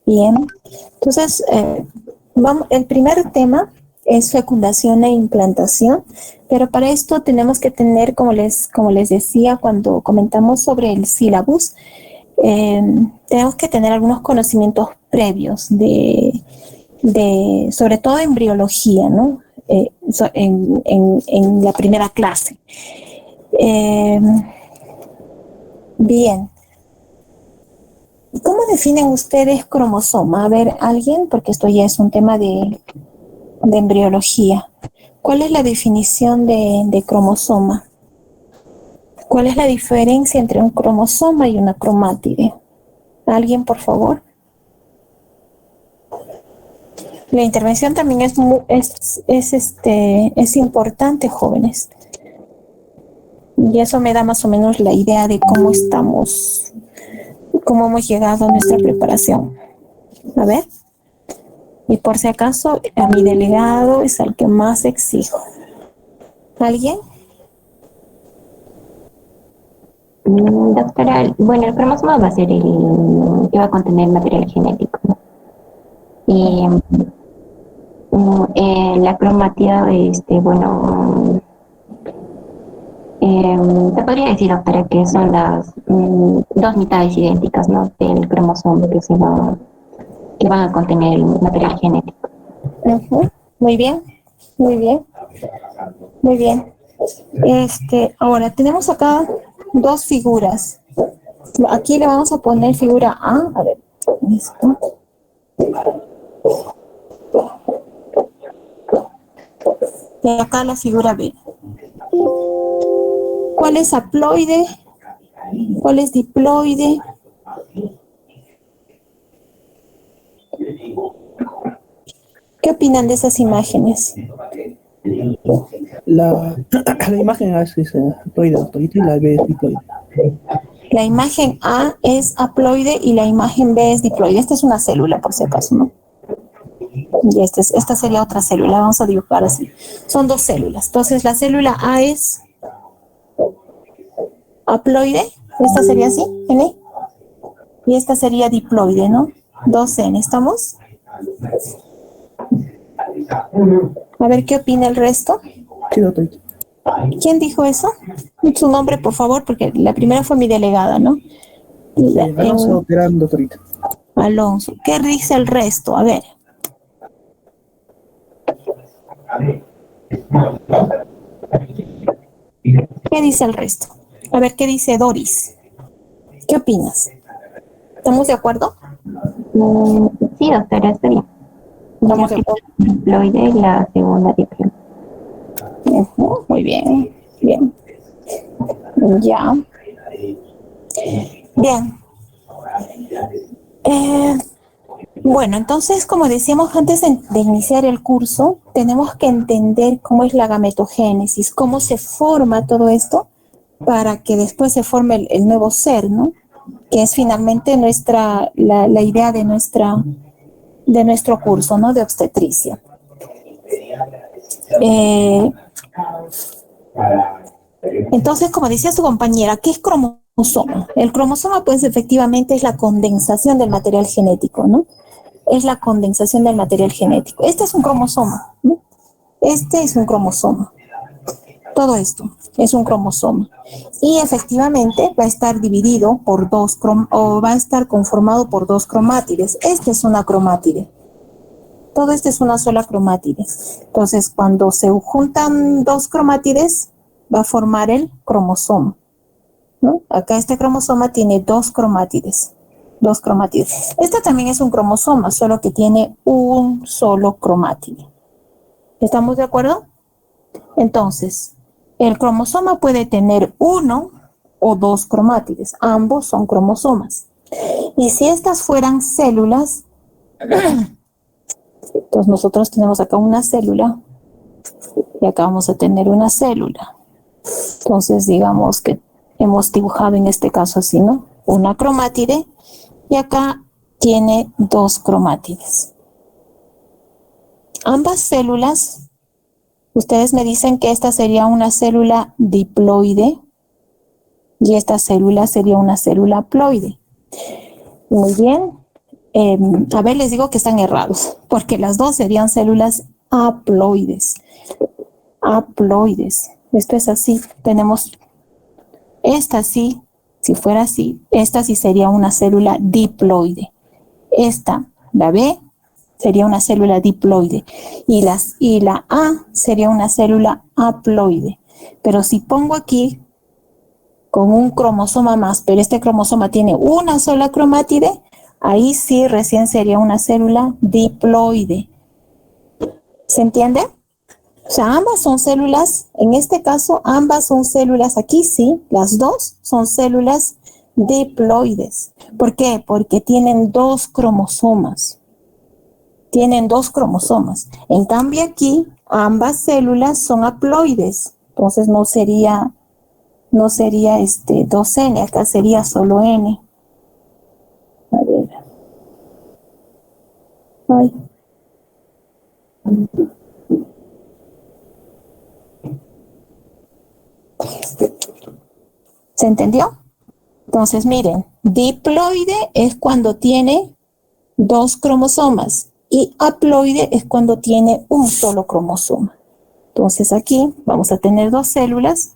Bien, entonces el primer tema es fecundación e implantación, pero para esto tenemos que tener, como les decía cuando comentamos sobre el sílabus, tenemos que tener algunos conocimientos previos sobre todo embriología, ¿no? En la primera clase. Bien. ¿Cómo definen ustedes cromosoma? A ver, alguien, porque esto ya es un tema de embriología. ¿Cuál es la definición de cromosoma? ¿Cuál es la diferencia entre un cromosoma y una cromátide? ¿Alguien, por favor? La intervención también es importante, jóvenes. Y eso me da más o menos la idea de cómo estamos, cómo hemos llegado a nuestra preparación. A ver. Y por si acaso, a mi delegado es al que más exijo. ¿Alguien? Doctora, bueno, el cromosoma va a ser el que va a contener material genético, ¿no? Y la cromatida, se podría decir, doctora, que son las dos mitades idénticas, ¿no? Del cromosoma que van a contener el material genético. Muy bien, muy bien, muy bien. Ahora tenemos acá dos figuras. Aquí le vamos a poner figura A. A ver, listo. Y acá la figura B. ¿Cuál es haploide? ¿Cuál es diploide? ¿Qué opinan de esas imágenes? La imagen A es haploide, doctorita, y la B es diploide. La imagen A es haploide y la imagen B es diploide. Esta es una célula, por si acaso, ¿no? Y esta sería otra célula. Vamos a dibujar así. Son dos células. Entonces, la célula A es haploide. Esta sería así, N. Y esta sería diploide, ¿no? 2N. ¿Estamos? A ver qué opina el resto. Sí, doctorita. ¿Quién dijo eso? Su nombre, por favor, porque la primera fue mi delegada, ¿no? Alonso Terán, doctorita. Alonso. ¿Qué dice el resto? A ver. ¿Qué dice el resto? A ver, ¿qué dice Doris? ¿Qué opinas? ¿Estamos de acuerdo? Sí, doctora, está bien. ¿Estamos de acuerdo? Diploide y la segunda diploide. Muy bien, bien. Ya. Bien. Bueno, entonces, como decíamos antes de iniciar el curso, tenemos que entender cómo es la gametogénesis, cómo se forma todo esto para que después se forme el nuevo ser, ¿no? Que es finalmente la idea de nuestro curso, ¿no? De obstetricia. Entonces, como decía su compañera, ¿qué es cromosoma? El cromosoma, pues, efectivamente es la condensación del material genético, ¿no? Es la condensación del material genético. Este es un cromosoma, ¿no? Este es un cromosoma. Todo esto es un cromosoma. Y efectivamente va a estar dividido por o va a estar conformado por dos cromátides. Esta es una cromátide. Todo esto es una sola cromátide. Entonces, cuando se juntan dos cromátides, va a formar el cromosoma, ¿no? Acá este cromosoma tiene dos cromátides. Este también es un cromosoma, solo que tiene un solo cromátide. ¿Estamos de acuerdo? Entonces, el cromosoma puede tener uno o dos cromátides. Ambos son cromosomas. Y si estas fueran células, entonces nosotros tenemos acá una célula y acá vamos a tener una célula. Entonces, digamos que hemos dibujado en este caso así, ¿no? Una cromátide y acá tiene dos cromátides. Ambas células, ustedes me dicen que esta sería una célula diploide y esta célula sería una célula haploide. Muy bien. A ver, les digo que están errados, porque las dos serían células haploides. Haploides. Esto es así. Tenemos esta sí, si fuera así, esta sí sería una célula diploide. Esta, la B, sería una célula diploide. Y la A sería una célula haploide. Pero si pongo aquí con un cromosoma más, pero este cromosoma tiene una sola cromátide, ahí sí recién sería una célula diploide. ¿Se entiende? O sea, ambas son células, en este caso, ambas son células, aquí sí, las dos son células diploides. ¿Por qué? Porque tienen dos cromosomas. Tienen dos cromosomas. En cambio aquí, ambas células son haploides. Entonces no sería 2N, acá sería solo N. A ver. Ay. ¿Se entendió? Entonces, miren, diploide es cuando tiene dos cromosomas y haploide es cuando tiene un solo cromosoma. Entonces aquí vamos a tener dos células.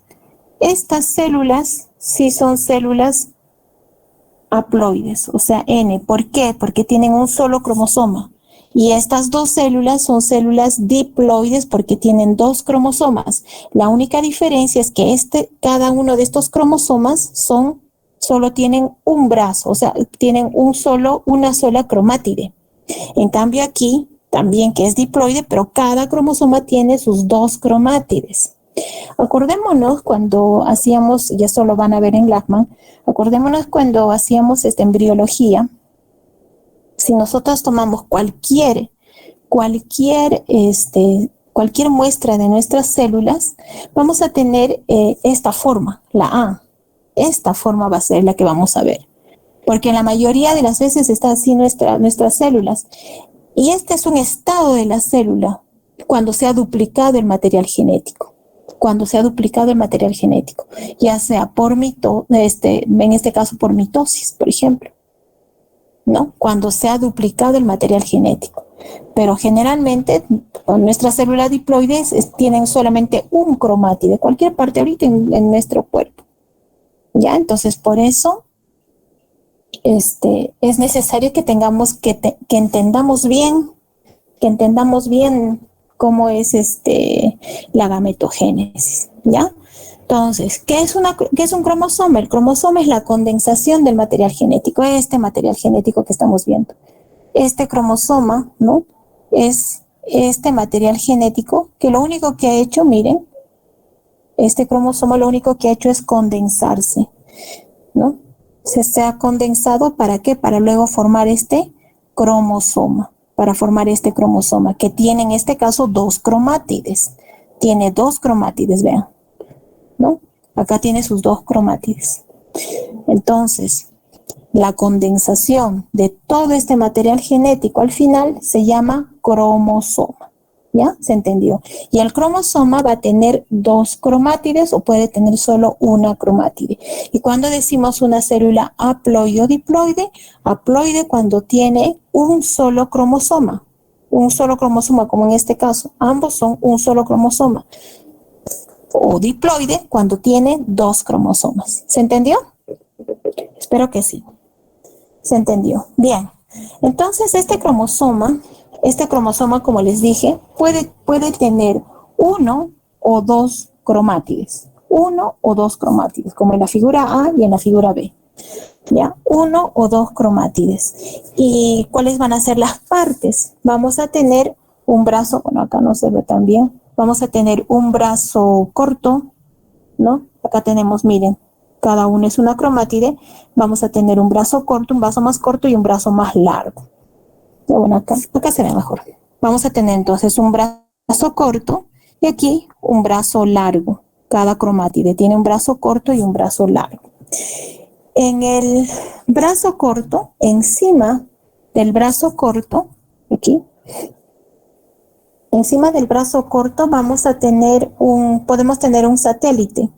Estas células sí son células haploides, o sea, N. ¿Por qué? Porque tienen un solo cromosoma. Y estas dos células son células diploides porque tienen dos cromosomas. La única diferencia es que cada uno de estos cromosomas solo tienen un brazo, o sea, tienen una sola cromátide. En cambio aquí, también que es diploide, pero cada cromosoma tiene sus dos cromátides. Acordémonos cuando hacíamos, y esto lo van a ver en Lachman, acordémonos cuando hacíamos embriología. Si nosotros tomamos cualquier muestra de nuestras células, vamos a tener esta forma, la A. Esta forma va a ser la que vamos a ver, porque la mayoría de las veces está así nuestras células. Y este es un estado de la célula cuando se ha duplicado el material genético. Cuando se ha duplicado el material genético, ya sea en este caso por mitosis, por ejemplo, ¿no? Cuando se ha duplicado el material genético. Pero generalmente nuestras células diploides tienen solamente un cromátide, cualquier parte ahorita en nuestro cuerpo. ¿Ya? Entonces, por eso es necesario que entendamos bien cómo es la gametogénesis, ¿ya? Entonces, ¿qué es un cromosoma? El cromosoma es la condensación del material genético, este material genético que estamos viendo. Este cromosoma, ¿no? Es este material genético que lo único que ha hecho, miren, este cromosoma lo único que ha hecho es condensarse, ¿no? Se ha condensado, ¿para qué? Para luego formar este cromosoma, que tiene en este caso dos cromátides. Tiene dos cromátides, vean, ¿no? Acá tiene sus dos cromátides. Entonces, la condensación de todo este material genético al final se llama cromosoma. ¿Ya? ¿Se entendió? Y el cromosoma va a tener dos cromátides o puede tener solo una cromátide. Y cuando decimos una célula haploide o diploide, haploide cuando tiene un solo cromosoma como en este caso, ambos son un solo cromosoma. O diploide cuando tiene dos cromosomas. ¿Se entendió? Espero que sí. ¿Se entendió? Bien. Entonces este cromosoma, como les dije, puede tener uno o dos cromátides. Como en la figura A y en la figura B. ¿Ya? Uno o dos cromátides. ¿Y cuáles van a ser las partes? Vamos a tener un brazo, bueno, acá no se ve tan bien. Vamos a tener un brazo corto, ¿no? Acá tenemos, miren, cada uno es una cromátide. Vamos a tener un brazo corto, un brazo más corto y un brazo más largo. Bueno, acá se ve mejor. Vamos a tener entonces un brazo corto y aquí un brazo largo. Cada cromátide tiene un brazo corto y un brazo largo. En el brazo corto, encima del brazo corto, aquí, encima del brazo corto podemos tener un satélite.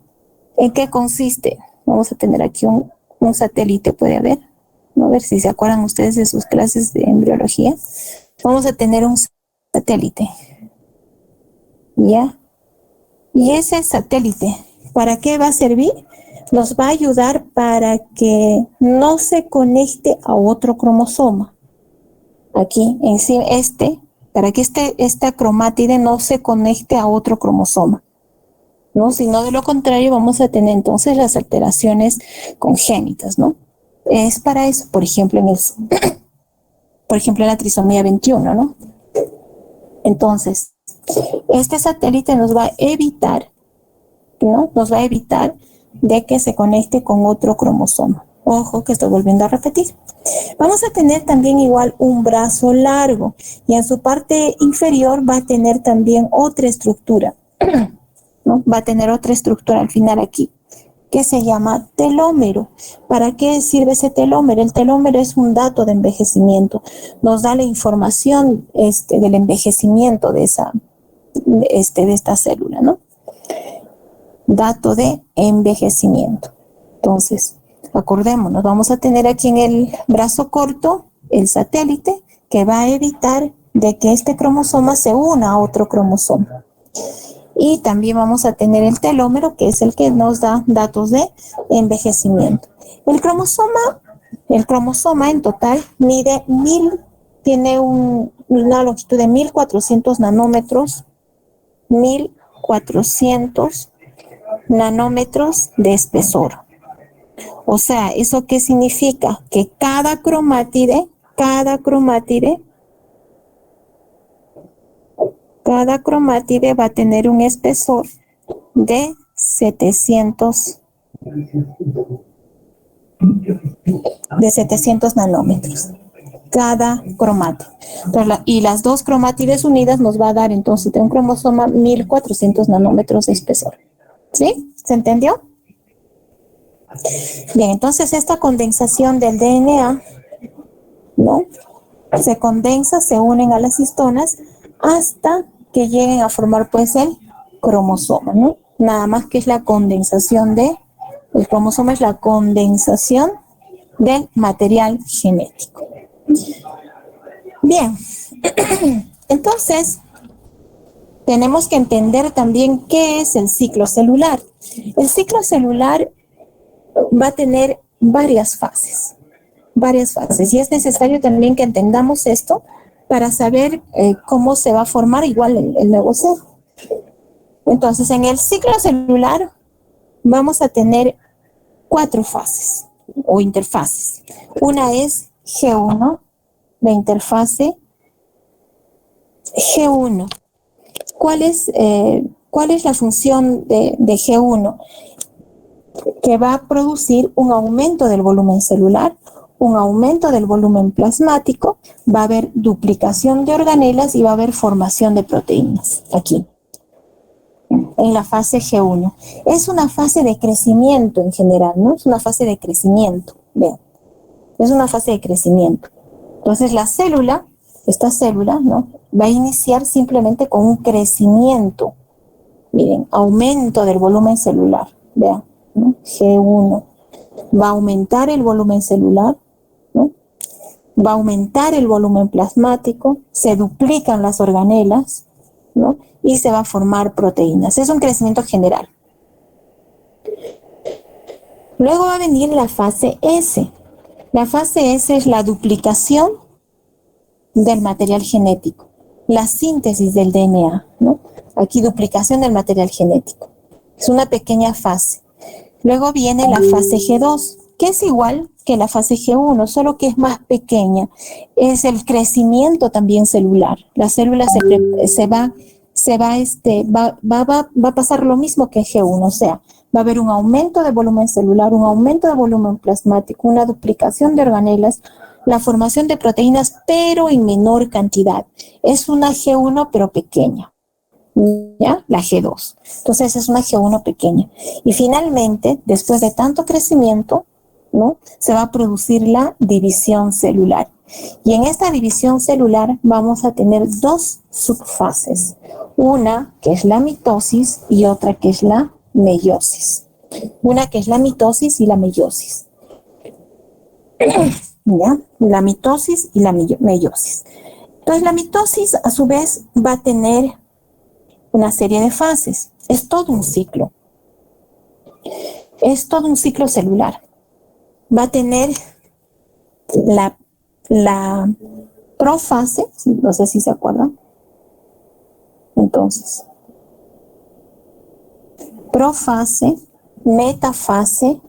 ¿En qué consiste? Vamos a tener aquí un satélite, puede haber. A ver si se acuerdan ustedes de sus clases de embriología. Vamos a tener un satélite, ¿ya? Y ese satélite, ¿para qué va a servir? Nos va a ayudar para que no se conecte a otro cromosoma. Aquí, encima, para que esta cromátide no se conecte a otro cromosoma, ¿no? Sino de lo contrario vamos a tener entonces las alteraciones congénitas, ¿no? Es para eso, por ejemplo, en la trisomía 21, ¿no? Entonces, este satélite nos va a evitar, ¿no? Nos va a evitar de que se conecte con otro cromosoma. Ojo, que estoy volviendo a repetir. Vamos a tener también igual un brazo largo y en su parte inferior va a tener también otra estructura, ¿no? Va a tener otra estructura al final aquí, que se llama telómero. ¿Para qué sirve ese telómero? El telómero es un dato de envejecimiento. Nos da la información del envejecimiento de esta célula, ¿no? Dato de envejecimiento. Entonces, acordémonos, vamos a tener aquí en el brazo corto el satélite que va a evitar de que este cromosoma se una a otro cromosoma. Y también vamos a tener el telómero, que es el que nos da datos de envejecimiento. El cromosoma en total tiene una longitud de 1400 nanómetros, 1400 nanómetros de espesor. O sea, ¿eso qué significa? Que cada cromátide va a tener un espesor de 700 nanómetros. Cada cromátide. Y las dos cromátides unidas nos va a dar entonces de un cromosoma 1400 nanómetros de espesor. ¿Sí? ¿Se entendió? Bien, entonces esta condensación del DNA, ¿no? Se condensa, se unen a las histonas hasta que lleguen a formar pues el cromosoma, ¿no? Nada más que es la condensación el cromosoma es la condensación del material genético. Bien, entonces tenemos que entender también qué es el ciclo celular. El ciclo celular va a tener varias fases, y es necesario también que entendamos esto para saber cómo se va a formar igual el nuevo ser. Entonces, en el ciclo celular vamos a tener 4 fases o interfaces. Una es G1, la interfase G1. ¿Cuál es la función de G1? Que va a producir un aumento del volumen celular, un aumento del volumen plasmático, va a haber duplicación de organelas y va a haber formación de proteínas aquí, en la fase G1. Es una fase de crecimiento en general, ¿no? Es una fase de crecimiento, vean. Es una fase de crecimiento. Entonces esta célula, ¿no? Va a iniciar simplemente con un crecimiento. Miren, aumento del volumen celular, vean, ¿no? G1. Va a aumentar el volumen celular, ¿no? Va a aumentar el volumen plasmático, se duplican las organelas, ¿no? Y se va a formar proteínas. Es un crecimiento general. Luego va a venir la fase S. La fase S es la duplicación del material genético, la síntesis del DNA, ¿no? Aquí duplicación del material genético. Es una pequeña fase. Luego viene la fase G2, que es igual que la fase G1, solo que es más pequeña. Es el crecimiento también celular. La célula va a pasar lo mismo que G1, o sea, va a haber un aumento de volumen celular, un aumento de volumen plasmático, una duplicación de organelas, la formación de proteínas, pero en menor cantidad. Es una G1, pero pequeña. ¿Ya? La G2. Entonces es una G1 pequeña. Y finalmente, después de tanto crecimiento, ¿no? Se va a producir la división celular. Y en esta división celular vamos a tener 2 subfases. Una que es la mitosis y otra que es la meiosis. Una que es la mitosis y la meiosis. ¿ya? La mitosis y la meiosis. Entonces, la mitosis, a su vez, va a tener una serie de fases. Es todo un ciclo. Es todo un ciclo celular. Va a tener la profase, no sé si se acuerdan. Entonces, profase, metafase,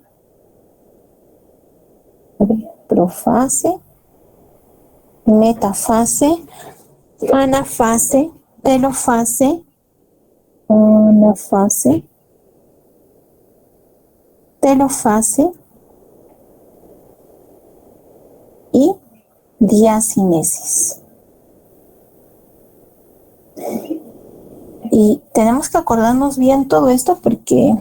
profase, metafase, anafase, telofase, anafase, telofase y diacinesis. Y tenemos que acordarnos bien todo esto porque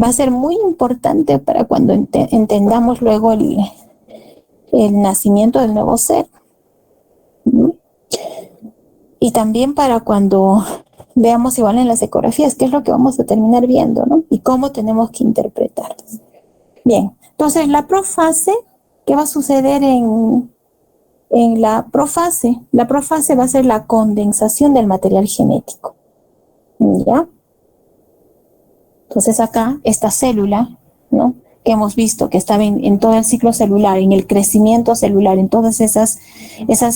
va a ser muy importante para cuando entendamos luego el nacimiento del nuevo ser. Y también para cuando veamos igual en las ecografías, qué es lo que vamos a terminar viendo, ¿no? Y cómo tenemos que interpretarlas. Bien, entonces la profase, ¿qué va a suceder en la profase? La profase va a ser la condensación del material genético. ¿Ya? Entonces acá, esta célula, ¿no?, que hemos visto que estaba en todo el ciclo celular, en el crecimiento celular, en todas esas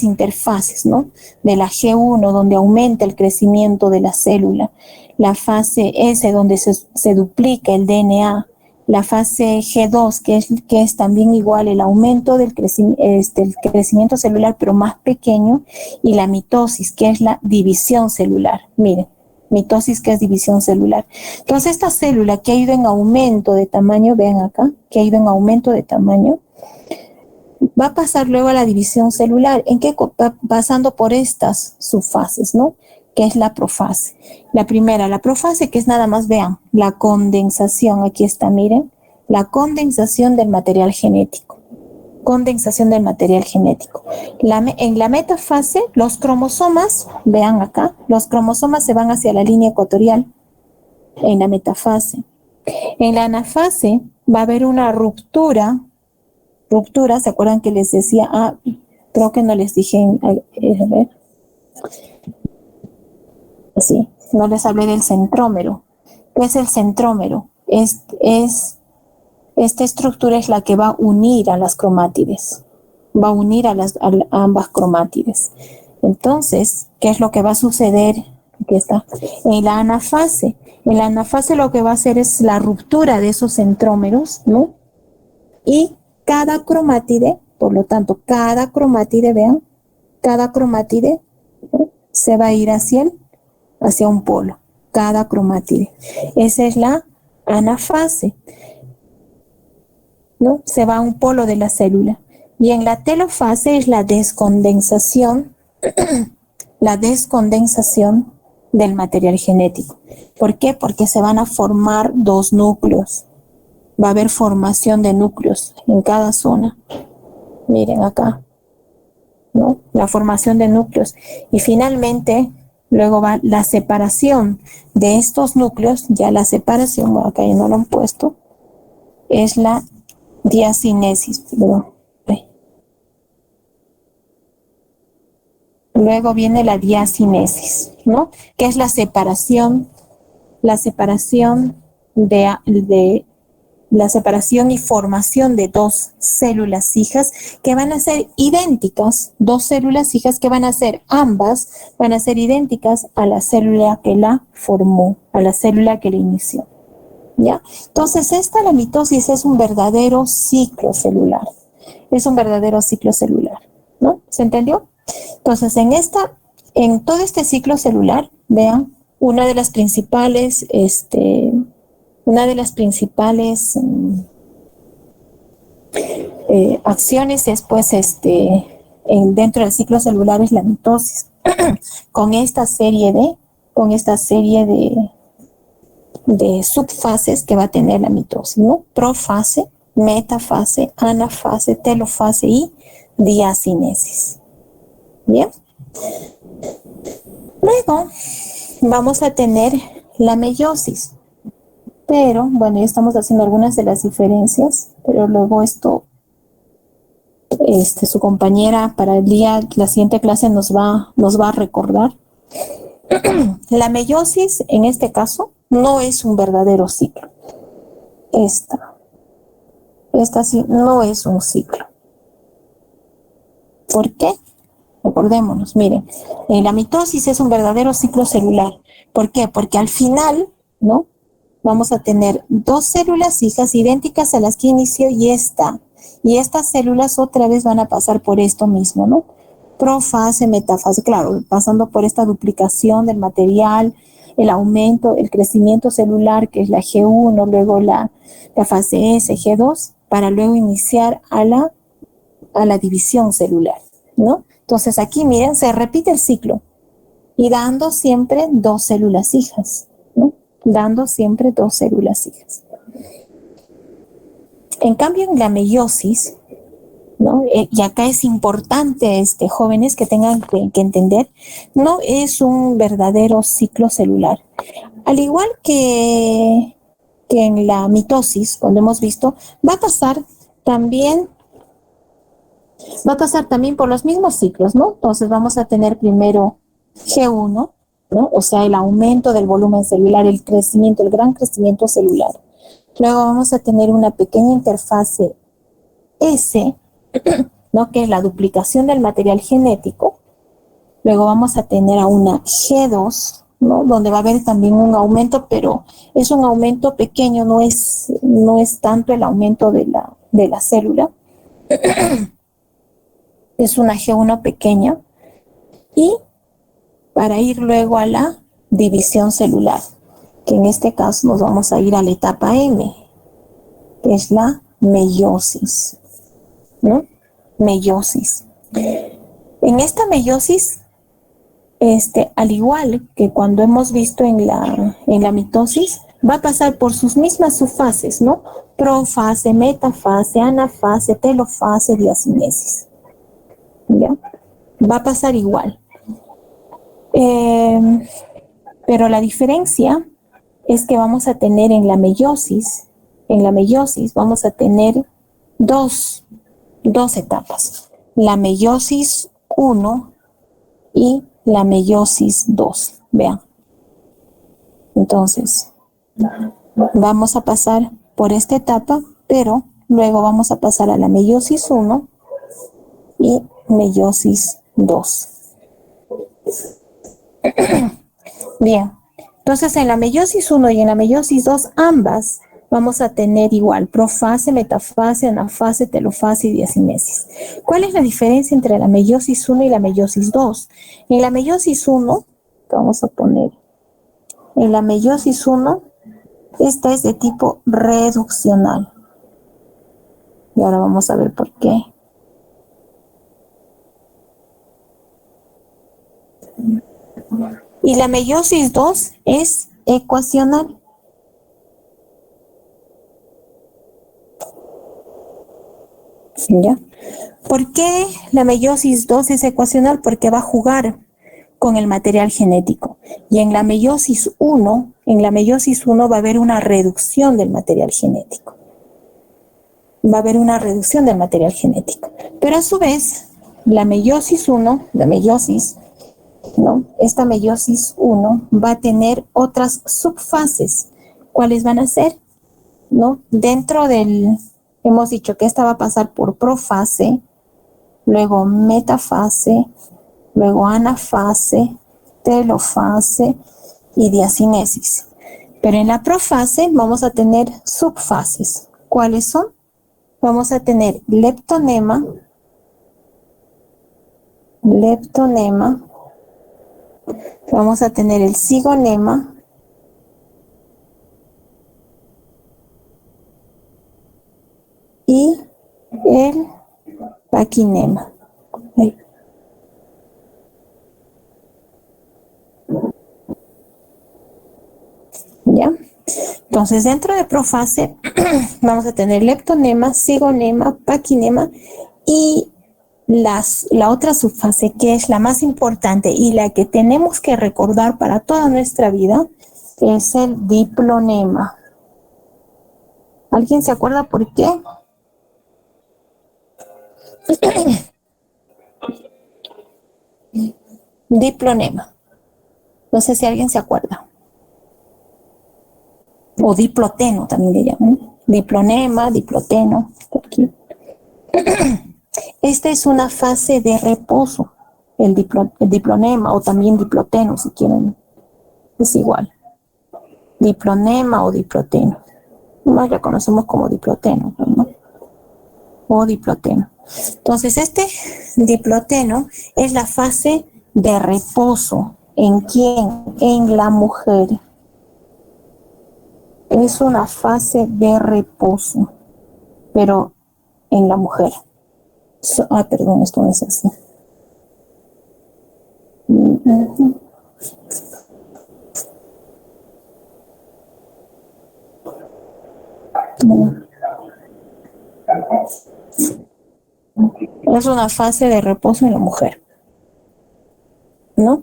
interfaces, ¿no?, de la G1, donde aumenta el crecimiento de la célula, la fase S, donde se duplica el DNA, la fase G2, que es también igual el aumento del crecimiento celular, pero más pequeño, y la mitosis, que es la división celular. Miren, mitosis, que es división celular. Entonces, esta célula que ha ido en aumento de tamaño, vean acá, que ha ido en aumento de tamaño, va a pasar luego a la división celular, en que va pasando por estas subfases, ¿no?, que es la profase. La primera, la profase, que es nada más, vean, la condensación, aquí está, miren, la condensación del material genético. Condensación del material genético. En la metafase, los cromosomas, vean acá, los cromosomas se van hacia la línea ecuatorial, en la metafase. En la anafase va a haber una ruptura, ¿se acuerdan que les decía? Creo que no les dije, a ver. Sí, no les hablé del centrómero. ¿Qué es el centrómero? Esta estructura es la que va a unir a las cromátides, va a unir a ambas cromátides. Entonces, ¿qué es lo que va a suceder? Aquí está. En la anafase lo que va a hacer es la ruptura de esos centrómeros, ¿no? Y cada cromátide, por lo tanto, cada cromátide, vean, cada cromátide, ¿no?, se va a ir hacia un polo, cada cromátide. Esa es la anafase, ¿no? Se va a un polo de la célula. Y en la telofase es la descondensación, la descondensación del material genético. ¿Por qué? Porque se van a formar dos núcleos. Va a haber formación de núcleos en cada zona. Miren acá, ¿no?, la formación de núcleos. Y finalmente, luego va la separación de estos núcleos. Ya la separación, acá ya no lo han puesto, es la diacinesis, perdón. Luego viene la diacinesis, ¿no?, que es la separación y formación de dos células hijas que van a ser idénticas, dos células hijas que van a ser idénticas a la célula que la formó, a la célula que la inició. ¿Ya? Entonces, la mitosis es un verdadero ciclo celular. Es un verdadero ciclo celular, ¿no? ¿Se entendió? Entonces, en todo este ciclo celular, vean, una de las principales acciones es, pues, dentro del ciclo celular es la mitosis, con esta serie de subfases que va a tener la mitosis, ¿no? Profase, metafase, anafase, telofase y diacinesis. Bien. Luego vamos a tener la meiosis. Pero, bueno, ya estamos haciendo algunas de las diferencias, pero luego esto su compañera para la siguiente clase nos va a recordar. La meiosis, en este caso, no es un verdadero ciclo. Esta sí no es un ciclo. ¿Por qué? Recordémonos, miren, la mitosis es un verdadero ciclo celular. ¿Por qué? Porque al final, ¿no? Vamos a tener dos células hijas idénticas a las que inició y estas células otra vez van a pasar por esto mismo, ¿no? Profase, metafase, claro, pasando por esta duplicación del material, el aumento, el crecimiento celular, que es la G1, luego la fase S, G2, para luego iniciar a la división celular, ¿no? Entonces aquí, miren, se repite el ciclo y dando siempre dos células hijas, ¿no? Dando siempre dos células hijas. En cambio, en la meiosis, ¿no? Y acá es importante, jóvenes, que tengan que entender, no es un verdadero ciclo celular. Al igual que en la mitosis, cuando hemos visto, va a pasar también por los mismos ciclos, ¿no? Entonces vamos a tener primero G1, ¿no? O sea, el aumento del volumen celular, el crecimiento, el gran crecimiento celular. Luego vamos a tener una pequeña interfase S, ¿no? Que es la duplicación del material genético. Luego vamos a tener a una G2, ¿no? Donde va a haber también un aumento, pero es un aumento pequeño, no es tanto el aumento de la célula. Es una G1 pequeña. Y para ir luego a la división celular, que en este caso nos vamos a ir a la etapa M, que es la meiosis, ¿no? Meiosis. En esta meiosis, al igual que cuando hemos visto en la mitosis, va a pasar por sus mismas subfases, ¿no? Profase, metafase, anafase, telofase, diacinesis. ¿Ya? Va a pasar igual. Pero la diferencia es que vamos a tener en la meiosis vamos a tener dos etapas, la meiosis 1 y la meiosis 2, vean. Entonces, vamos a pasar por esta etapa, pero luego vamos a pasar a la meiosis 1 y meiosis 2. Bien, entonces en la meiosis 1 y en la meiosis 2, ambas vamos a tener igual profase, metafase, anafase, telofase y diacinesis. ¿Cuál es la diferencia entre la meiosis 1 y la meiosis 2? En la meiosis 1, vamos a poner, en la meiosis 1, esta es de tipo reduccional. Y ahora vamos a ver por qué. Y la meiosis 2 es ecuacional. ¿Ya? ¿Por qué la meiosis 2 es ecuacional? Porque va a jugar con el material genético. Y en la meiosis 1 va a haber una reducción del material genético. Va a haber una reducción del material genético. Pero a su vez, la meiosis 1, ¿no? Esta meiosis 1 va a tener otras subfases. ¿Cuáles van a ser? ¿No? Hemos dicho que esta va a pasar por profase, luego metafase, luego anafase, telofase y diacinesis. Pero en la profase vamos a tener subfases. ¿Cuáles son? Vamos a tener leptonema, vamos a tener el cigonema y el paquinema. Ahí. ¿Ya? Entonces, dentro de profase vamos a tener leptonema, cigonema, paquinema y la otra subfase, que es la más importante y la que tenemos que recordar para toda nuestra vida, es el diplonema. ¿Alguien se acuerda por qué? Diplonema. No sé si alguien se acuerda. O diploteno también le llaman. Diplonema, diploteno. Aquí. Esta es una fase de reposo. El diplonema o también diploteno, si quieren. Es igual. Diplonema o diploteno. Más la conocemos como diploteno, ¿no? O diploteno. Entonces, este diploteno es la fase de reposo. ¿En quién? En la mujer. Es una fase de reposo, pero en la mujer. Perdón, esto no es así. Es una fase de reposo en la mujer, ¿no?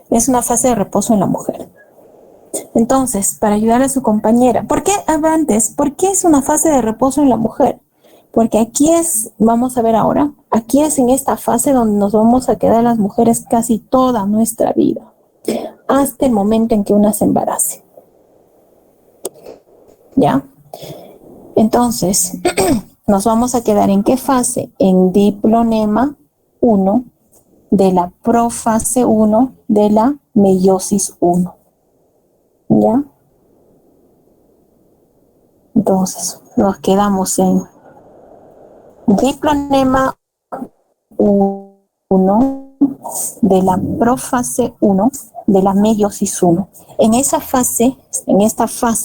Es una fase de reposo en la mujer. Entonces, para ayudar a su compañera, ¿por qué es una fase de reposo en la mujer? Porque aquí vamos a ver ahora, aquí es en esta fase donde nos vamos a quedar las mujeres casi toda nuestra vida, hasta el momento en que una se embarace. ¿Ya? Entonces, nos vamos a quedar ¿en qué fase? En diplonema 1, de la profase 1, de la meiosis 1. ¿Ya? Entonces, nos quedamos en diplonema 1, de la profase 1, de la meiosis 1. En esta fase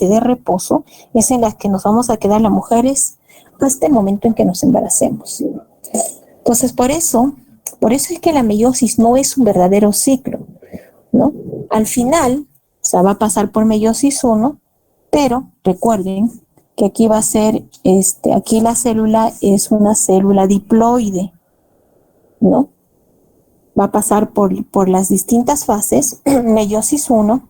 de reposo, es en la que nos vamos a quedar las mujeres hasta el momento en que nos embaracemos. Entonces, por eso es que la meiosis no es un verdadero ciclo, ¿no? Al final, o sea, va a pasar por meiosis 1, pero recuerden que aquí va a ser, aquí la célula es una célula diploide, ¿no? Va a pasar por las distintas fases. Meiosis 1,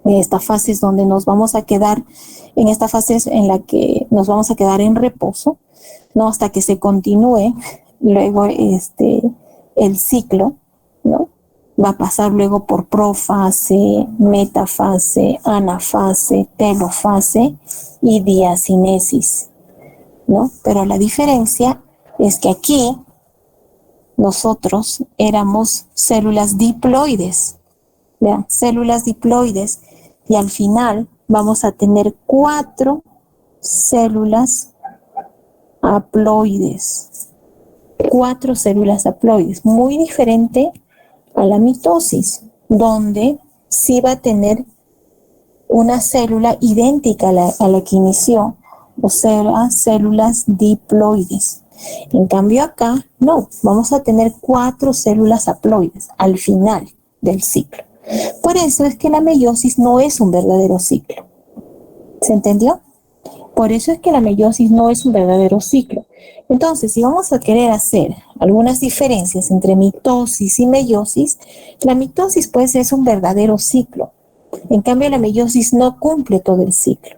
esta fase es donde nos vamos a quedar, en esta fase es en la que nos vamos a quedar en reposo, ¿no? Hasta que se continúe luego el ciclo, ¿no? Va a pasar luego por profase, metafase, anafase, telofase y diacinesis, ¿no? Pero la diferencia es que aquí nosotros éramos células diploides, ¿ya? Células diploides, y al final vamos a tener 4 células haploides. 4 células haploides, muy diferente a la mitosis, donde sí va a tener una célula idéntica a la que inició, o sea, células diploides. En cambio acá, no, vamos a tener 4 células haploides al final del ciclo. Por eso es que la meiosis no es un verdadero ciclo. ¿Se entendió? Por eso es que la meiosis no es un verdadero ciclo. Entonces, si vamos a querer hacer algunas diferencias entre mitosis y meiosis, la mitosis pues es un verdadero ciclo. En cambio, la meiosis no cumple todo el ciclo.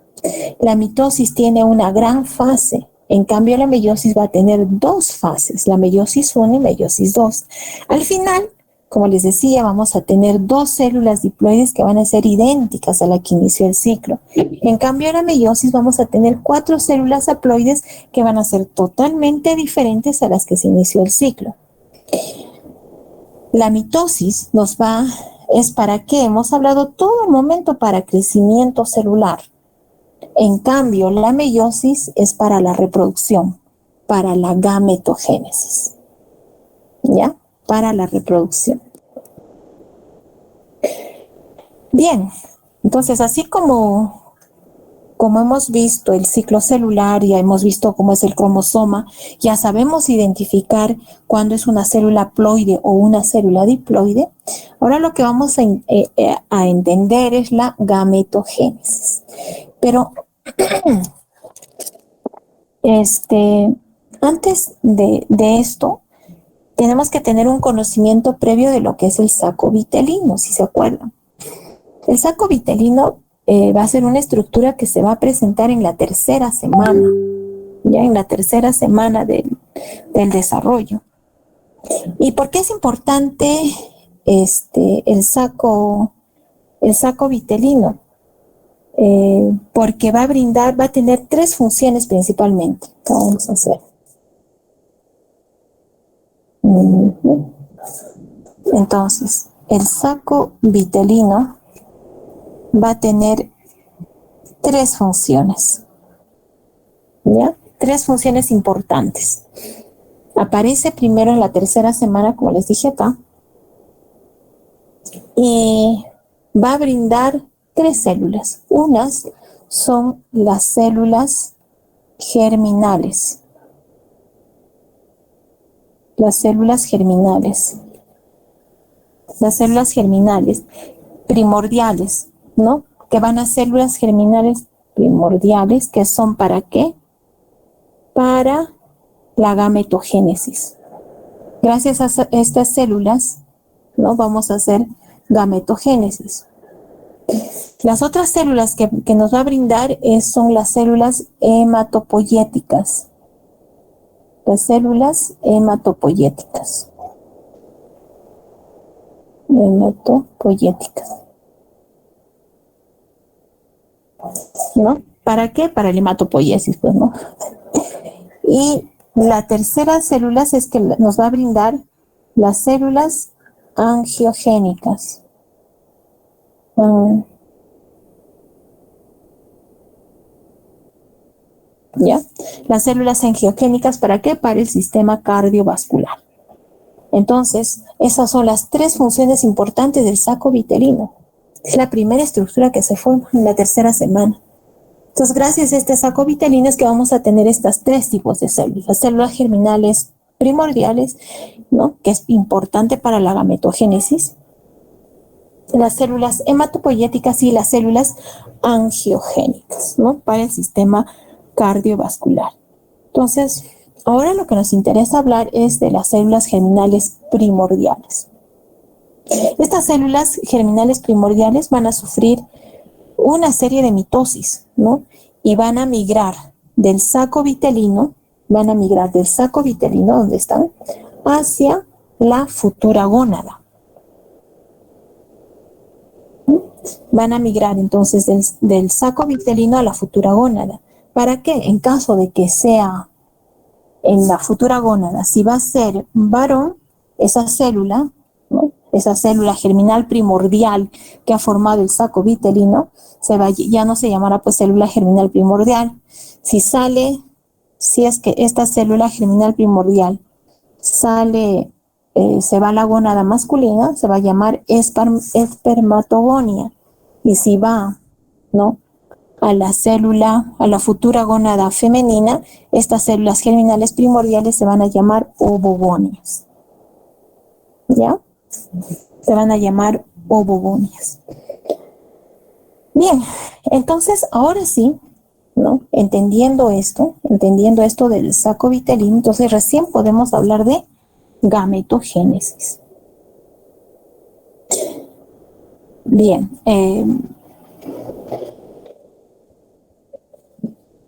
La mitosis tiene una gran fase. En cambio, la meiosis va a tener 2 fases, la meiosis 1 y meiosis 2. Al final, como les decía, vamos a tener 2 células diploides que van a ser idénticas a la que inició el ciclo. En cambio, en la meiosis vamos a tener 4 células haploides que van a ser totalmente diferentes a las que se inició el ciclo. La mitosis es para qué? Hemos hablado todo el momento para crecimiento celular. En cambio, la meiosis es para la reproducción, para la gametogénesis. ¿Ya? Para la reproducción. Bien, entonces así como hemos visto el ciclo celular, ya hemos visto cómo es el cromosoma, ya sabemos identificar cuándo es una célula haploide o una célula diploide. Ahora lo que vamos a entender es la gametogénesis. Pero antes de esto, tenemos que tener un conocimiento previo de lo que es el saco vitelino, si se acuerdan. El saco vitelino va a ser una estructura que se va a presentar en la tercera semana, ya en la tercera semana del desarrollo. ¿Y por qué es importante el saco vitelino? Porque va a tener tres funciones principalmente. ¿Qué vamos a hacer? Entonces, el saco vitelino va a tener tres funciones, ¿ya? Tres funciones importantes. Aparece primero en la tercera semana, como les dije acá, y va a brindar tres células. Unas son las células germinales. Las células germinales primordiales, ¿no? Que van a células germinales primordiales, que son ¿para qué? Para la gametogénesis. Gracias a estas células, ¿no? Vamos a hacer gametogénesis. Las otras células que nos va a brindar son las células hematopoyéticas. Las células hematopoyéticas. ¿No? ¿Para qué? Para la hematopoiesis, pues, ¿no? Y la tercera célula es que nos va a brindar las células angiogénicas. ¿Ya? Las células angiogénicas, ¿para qué? Para el sistema cardiovascular. Entonces, esas son las tres funciones importantes del saco vitelino. Es la primera estructura que se forma en la tercera semana. Entonces, gracias a este saco vitelino es que vamos a tener estos tres tipos de células. Las células germinales primordiales, ¿no? Que es importante para la gametogénesis. Las células hematopoyéticas y las células angiogénicas, ¿no? Para el sistema cardiovascular. Entonces, ahora lo que nos interesa hablar es de las células germinales primordiales. Estas células germinales primordiales van a sufrir una serie de mitosis, ¿no? Y van a migrar del saco vitelino, ¿dónde están? Hacia la futura gónada. Van a migrar entonces del saco vitelino a la futura gónada. ¿Para qué? En caso de que sea en la futura gónada, si va a ser varón, esa célula, ¿no? Esa célula germinal primordial que ha formado el saco vitelino, ya no se llamará pues célula germinal primordial. Si es que esta célula germinal primordial se va a la gónada masculina, se va a llamar espermatogonia. Y si va, ¿no?, a la futura gónada femenina, estas células germinales primordiales se van a llamar ovogonias. ¿Ya? Se van a llamar ovogonias. Bien, entonces ahora sí, ¿no? Entendiendo esto del saco vitelino, entonces recién podemos hablar de gametogénesis. Bien,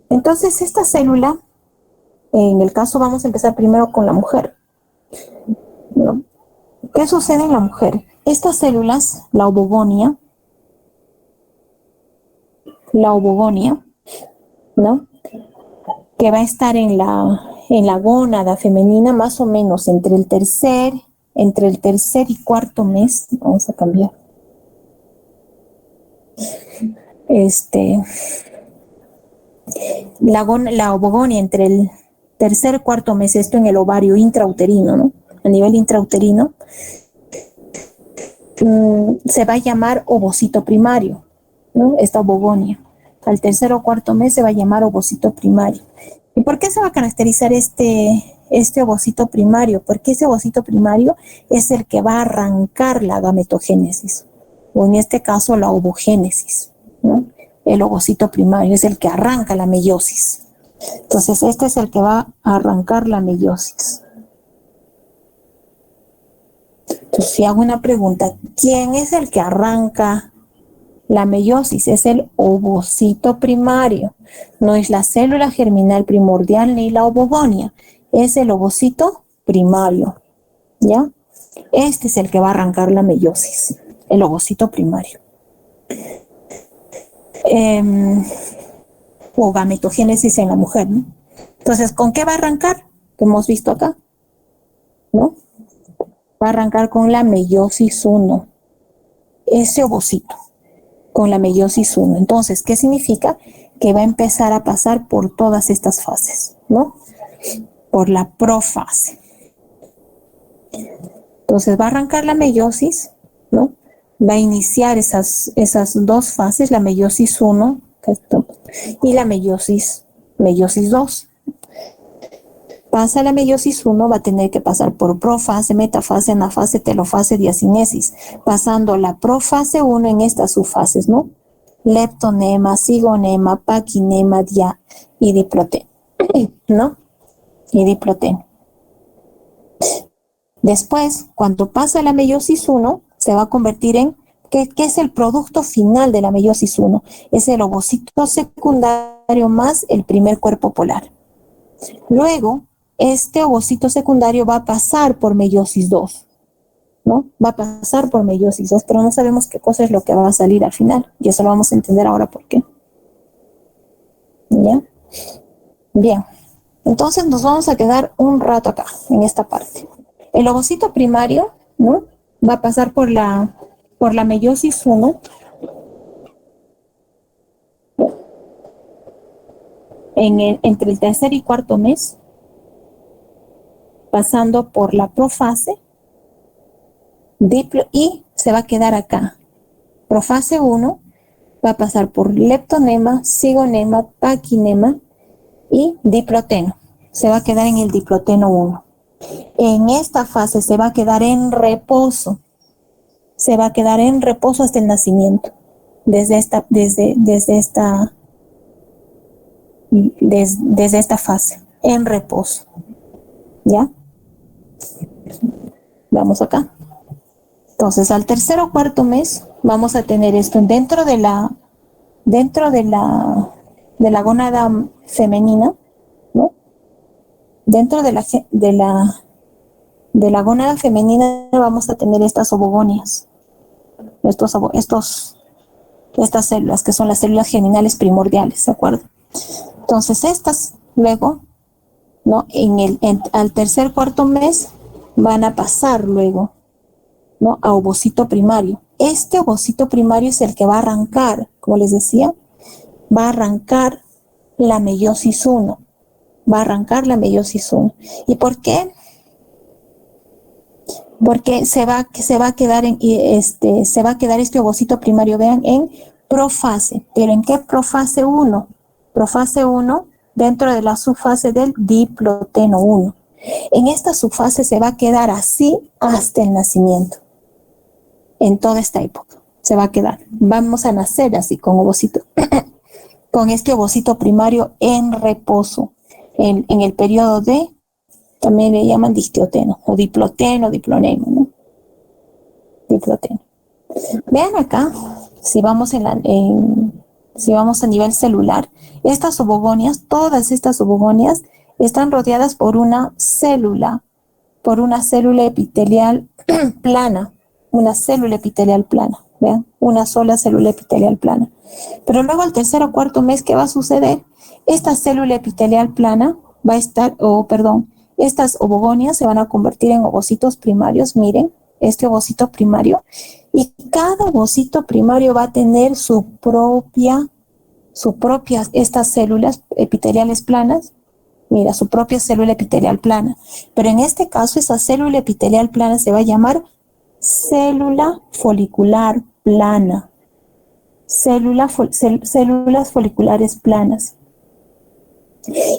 entonces esta célula, en el caso vamos a empezar primero con la mujer, ¿no? ¿Qué sucede en la mujer? Estas células, la ovogonia, ¿no?, que va a estar en la gónada femenina más o menos entre el tercer y cuarto mes. Vamos a cambiar. La ovogonia entre el tercer y cuarto mes, esto en el ovario intrauterino, ¿no? A nivel intrauterino, se va a llamar ovocito primario, ¿no? Esta ovogonia. Al tercer o cuarto mes se va a llamar ovocito primario. ¿Y por qué se va a caracterizar este ovocito primario? Porque ese ovocito primario es el que va a arrancar la gametogénesis, o en este caso la ovogénesis, ¿no? El ovocito primario es el que arranca la meiosis. Entonces, este es el que va a arrancar la meiosis. Entonces, si hago una pregunta, ¿quién es el que arranca la meiosis? Es el ovocito primario. No es la célula germinal primordial ni la ovogonia. es el ovocito primario, ¿ya? Este es el que va a arrancar la meiosis, el ovocito primario. O gametogénesis en la mujer, ¿no? Entonces, ¿con qué va a arrancar? Que hemos visto acá, ¿no? Va a arrancar con la meiosis 1, ese ovocito, con la meiosis 1. Entonces, ¿qué significa? Que va a empezar a pasar por todas estas fases, ¿no? Por la profase. Entonces, va a arrancar la meiosis, ¿no? Va a iniciar esas dos fases, la meiosis 1 y la meiosis 2. Pasa la meiosis 1, va a tener que pasar por profase, metafase, anafase, telofase, diacinesis, pasando la profase 1 en estas subfases, ¿no? Leptonema, cigonema, paquinema, y diploteno, ¿no? Y diploteno. Después, cuando pasa la meiosis 1, se va a convertir en, ¿qué es el producto final de la meiosis 1? Es el ovocito secundario más el primer cuerpo polar. Luego, este ovocito secundario va a pasar por meiosis 2, ¿no? Va a pasar por meiosis 2, pero no sabemos qué cosa es lo que va a salir al final. Y eso lo vamos a entender ahora por qué. ¿Ya? Bien. Entonces nos vamos a quedar un rato acá, en esta parte. El ovocito primario, ¿no? Va a pasar por la meiosis 1. Entre el tercer y cuarto mes, pasando por la profase, y se va a quedar acá. Profase 1 va a pasar por leptonema, cigonema, paquinema y diploteno. Se va a quedar en el diploteno 1. En esta fase se va a quedar en reposo. Se va a quedar en reposo hasta el nacimiento. Desde esta fase, en reposo. ¿Ya? Vamos acá. Entonces, al tercer o cuarto mes vamos a tener esto dentro de la gónada femenina, ¿no? Dentro de la gónada femenina vamos a tener estas ovogonias, estas células que son las células germinales primordiales, ¿de acuerdo? Entonces estas luego, ¿no? Al tercer cuarto mes van a pasar luego, ¿no? A ovocito primario. Este ovocito primario es el que va a arrancar, como les decía, va a arrancar la meiosis 1. Va a arrancar la meiosis 1. ¿Y por qué? Porque se va a quedar este ovocito primario, vean, en profase. ¿Pero en qué profase 1? Profase 1 dentro de la subfase del diploteno 1. En esta subfase se va a quedar así hasta el nacimiento. En toda esta época se va a quedar. Vamos a nacer así con ovocito, con este ovocito primario en reposo, en el periodo de, también le llaman distioteno, o diploteno, diplonemo, ¿no? Diploteno. Vean acá, si vamos a nivel celular, estas ovogonias, todas estas ovogonias, están rodeadas por una célula epitelial plana. Una célula epitelial plana, ¿vean? Una sola célula epitelial plana. Pero luego al tercer o cuarto mes, ¿qué va a suceder? Esta célula epitelial plana va a estar, estas ovogonias se van a convertir en ovocitos primarios, miren, este ovocito primario, y cada ovocito primario va a tener estas células epiteliales planas, mira, su propia célula epitelial plana. Pero en este caso, esa célula epitelial plana se va a llamar célula folicular plana. Células foliculares planas.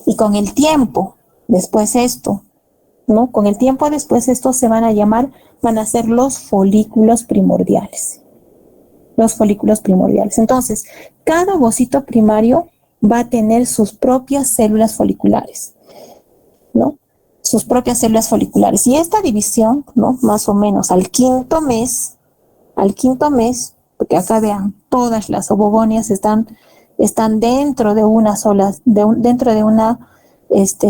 Y con el tiempo, después esto, ¿no? Con el tiempo después estos van a ser los folículos primordiales. Los folículos primordiales. Entonces, cada ovocito primario va a tener sus propias células foliculares, ¿no? Sus propias células foliculares. Y esta división, ¿no? Más o menos al quinto mes, porque acá vean, todas las ovogonias están dentro de una sola, dentro de una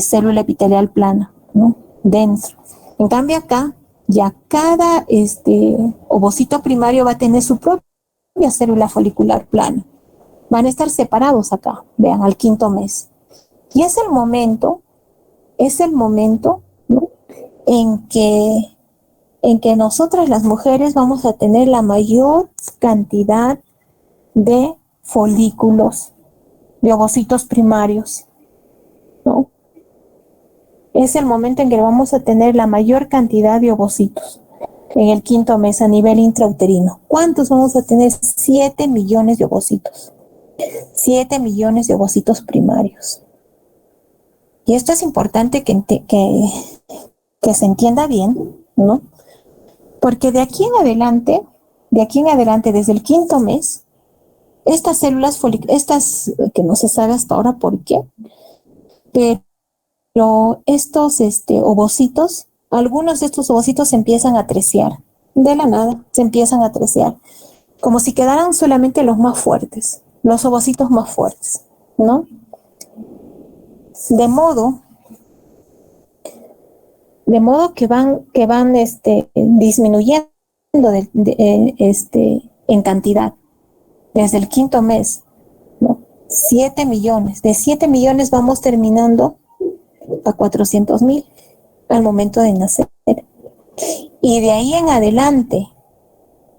célula epitelial plana, ¿no? Dentro. En cambio acá, ya cada ovocito primario va a tener su propia célula folicular plana. Van a estar separados acá, vean, al quinto mes. Y es el momento, ¿no? en que nosotras las mujeres vamos a tener la mayor cantidad de folículos, de ovocitos primarios, ¿no? Es el momento en que vamos a tener la mayor cantidad de ovocitos en el quinto mes a nivel intrauterino. ¿Cuántos vamos a tener? 7 millones de ovocitos. 7 millones de ovocitos primarios. Y esto es importante que se entienda bien, ¿no? Porque de aquí en adelante, desde el quinto mes, estas células folículas, que no se sabe hasta ahora por qué, pero estos ovocitos, algunos de estos ovocitos se empiezan a trecear, de la nada, se empiezan a trecear, como si quedaran solamente los más fuertes, los ovocitos más fuertes, ¿no? De modo que van disminuyendo en cantidad desde el quinto mes, ¿no? 7 millones. De 7 millones vamos terminando a 400,000 al momento de nacer. Y de ahí en adelante,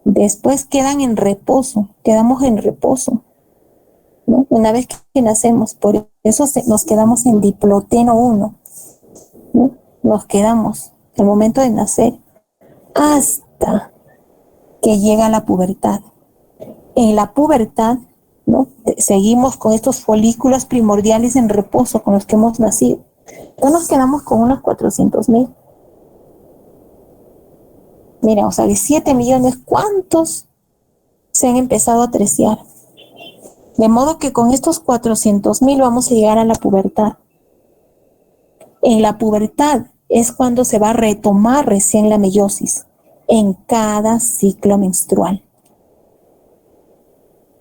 después quedamos en reposo, ¿no? Una vez que nacemos, por eso nos quedamos en diploteno 1, ¿no? Nos quedamos al momento de nacer hasta que llega la pubertad. En la pubertad, ¿no? Seguimos con estos folículos primordiales en reposo con los que hemos nacido. Entonces nos quedamos con unos 400,000. Mira, o sea, de 7 millones, ¿cuántos se han empezado a trecear? De modo que con estos 400,000 vamos a llegar a la pubertad. En la pubertad es cuando se va a retomar recién la meiosis, en cada ciclo menstrual.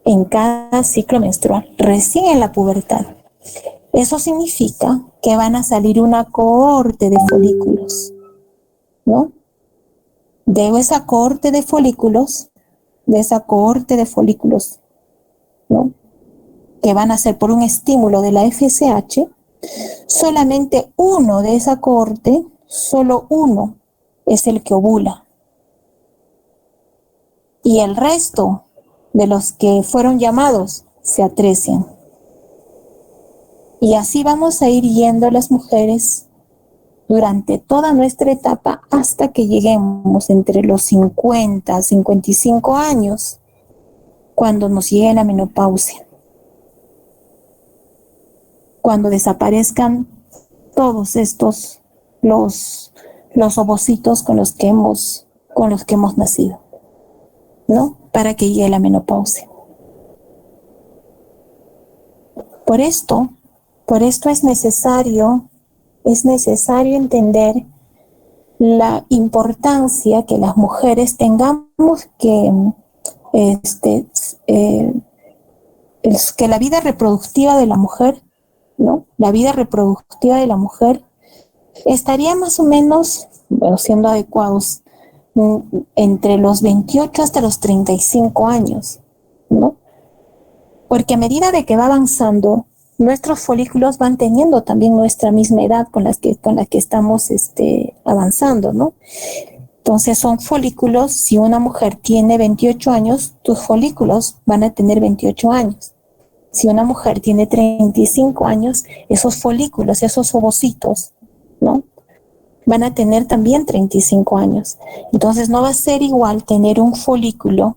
En cada ciclo menstrual, recién en la pubertad. Eso significa que van a salir una cohorte de folículos, ¿no? De esa cohorte de folículos, ¿no? Que van a ser por un estímulo de la FSH, solamente uno de esa cohorte, solo uno, es el que ovula. Y el resto de los que fueron llamados se atrecian. Y así vamos a ir yendo las mujeres durante toda nuestra etapa hasta que lleguemos entre los 50 a 55 años, cuando nos llegue la menopausia. Cuando desaparezcan todos estos, los ovocitos con los que hemos nacido, ¿no? Para que llegue la menopausia. Por esto es necesario entender la importancia que las mujeres tengamos que la vida reproductiva de la mujer, ¿no? La vida reproductiva de la mujer estaría más o menos, bueno, siendo adecuados, entre los 28 hasta los 35 años, ¿no? Porque a medida de que va avanzando, nuestros folículos van teniendo también nuestra misma edad con la que estamos avanzando, ¿no? Entonces son folículos, si una mujer tiene 28 años, tus folículos van a tener 28 años. Si una mujer tiene 35 años, esos folículos, esos ovocitos, ¿no? Van a tener también 35 años. Entonces no va a ser igual tener un folículo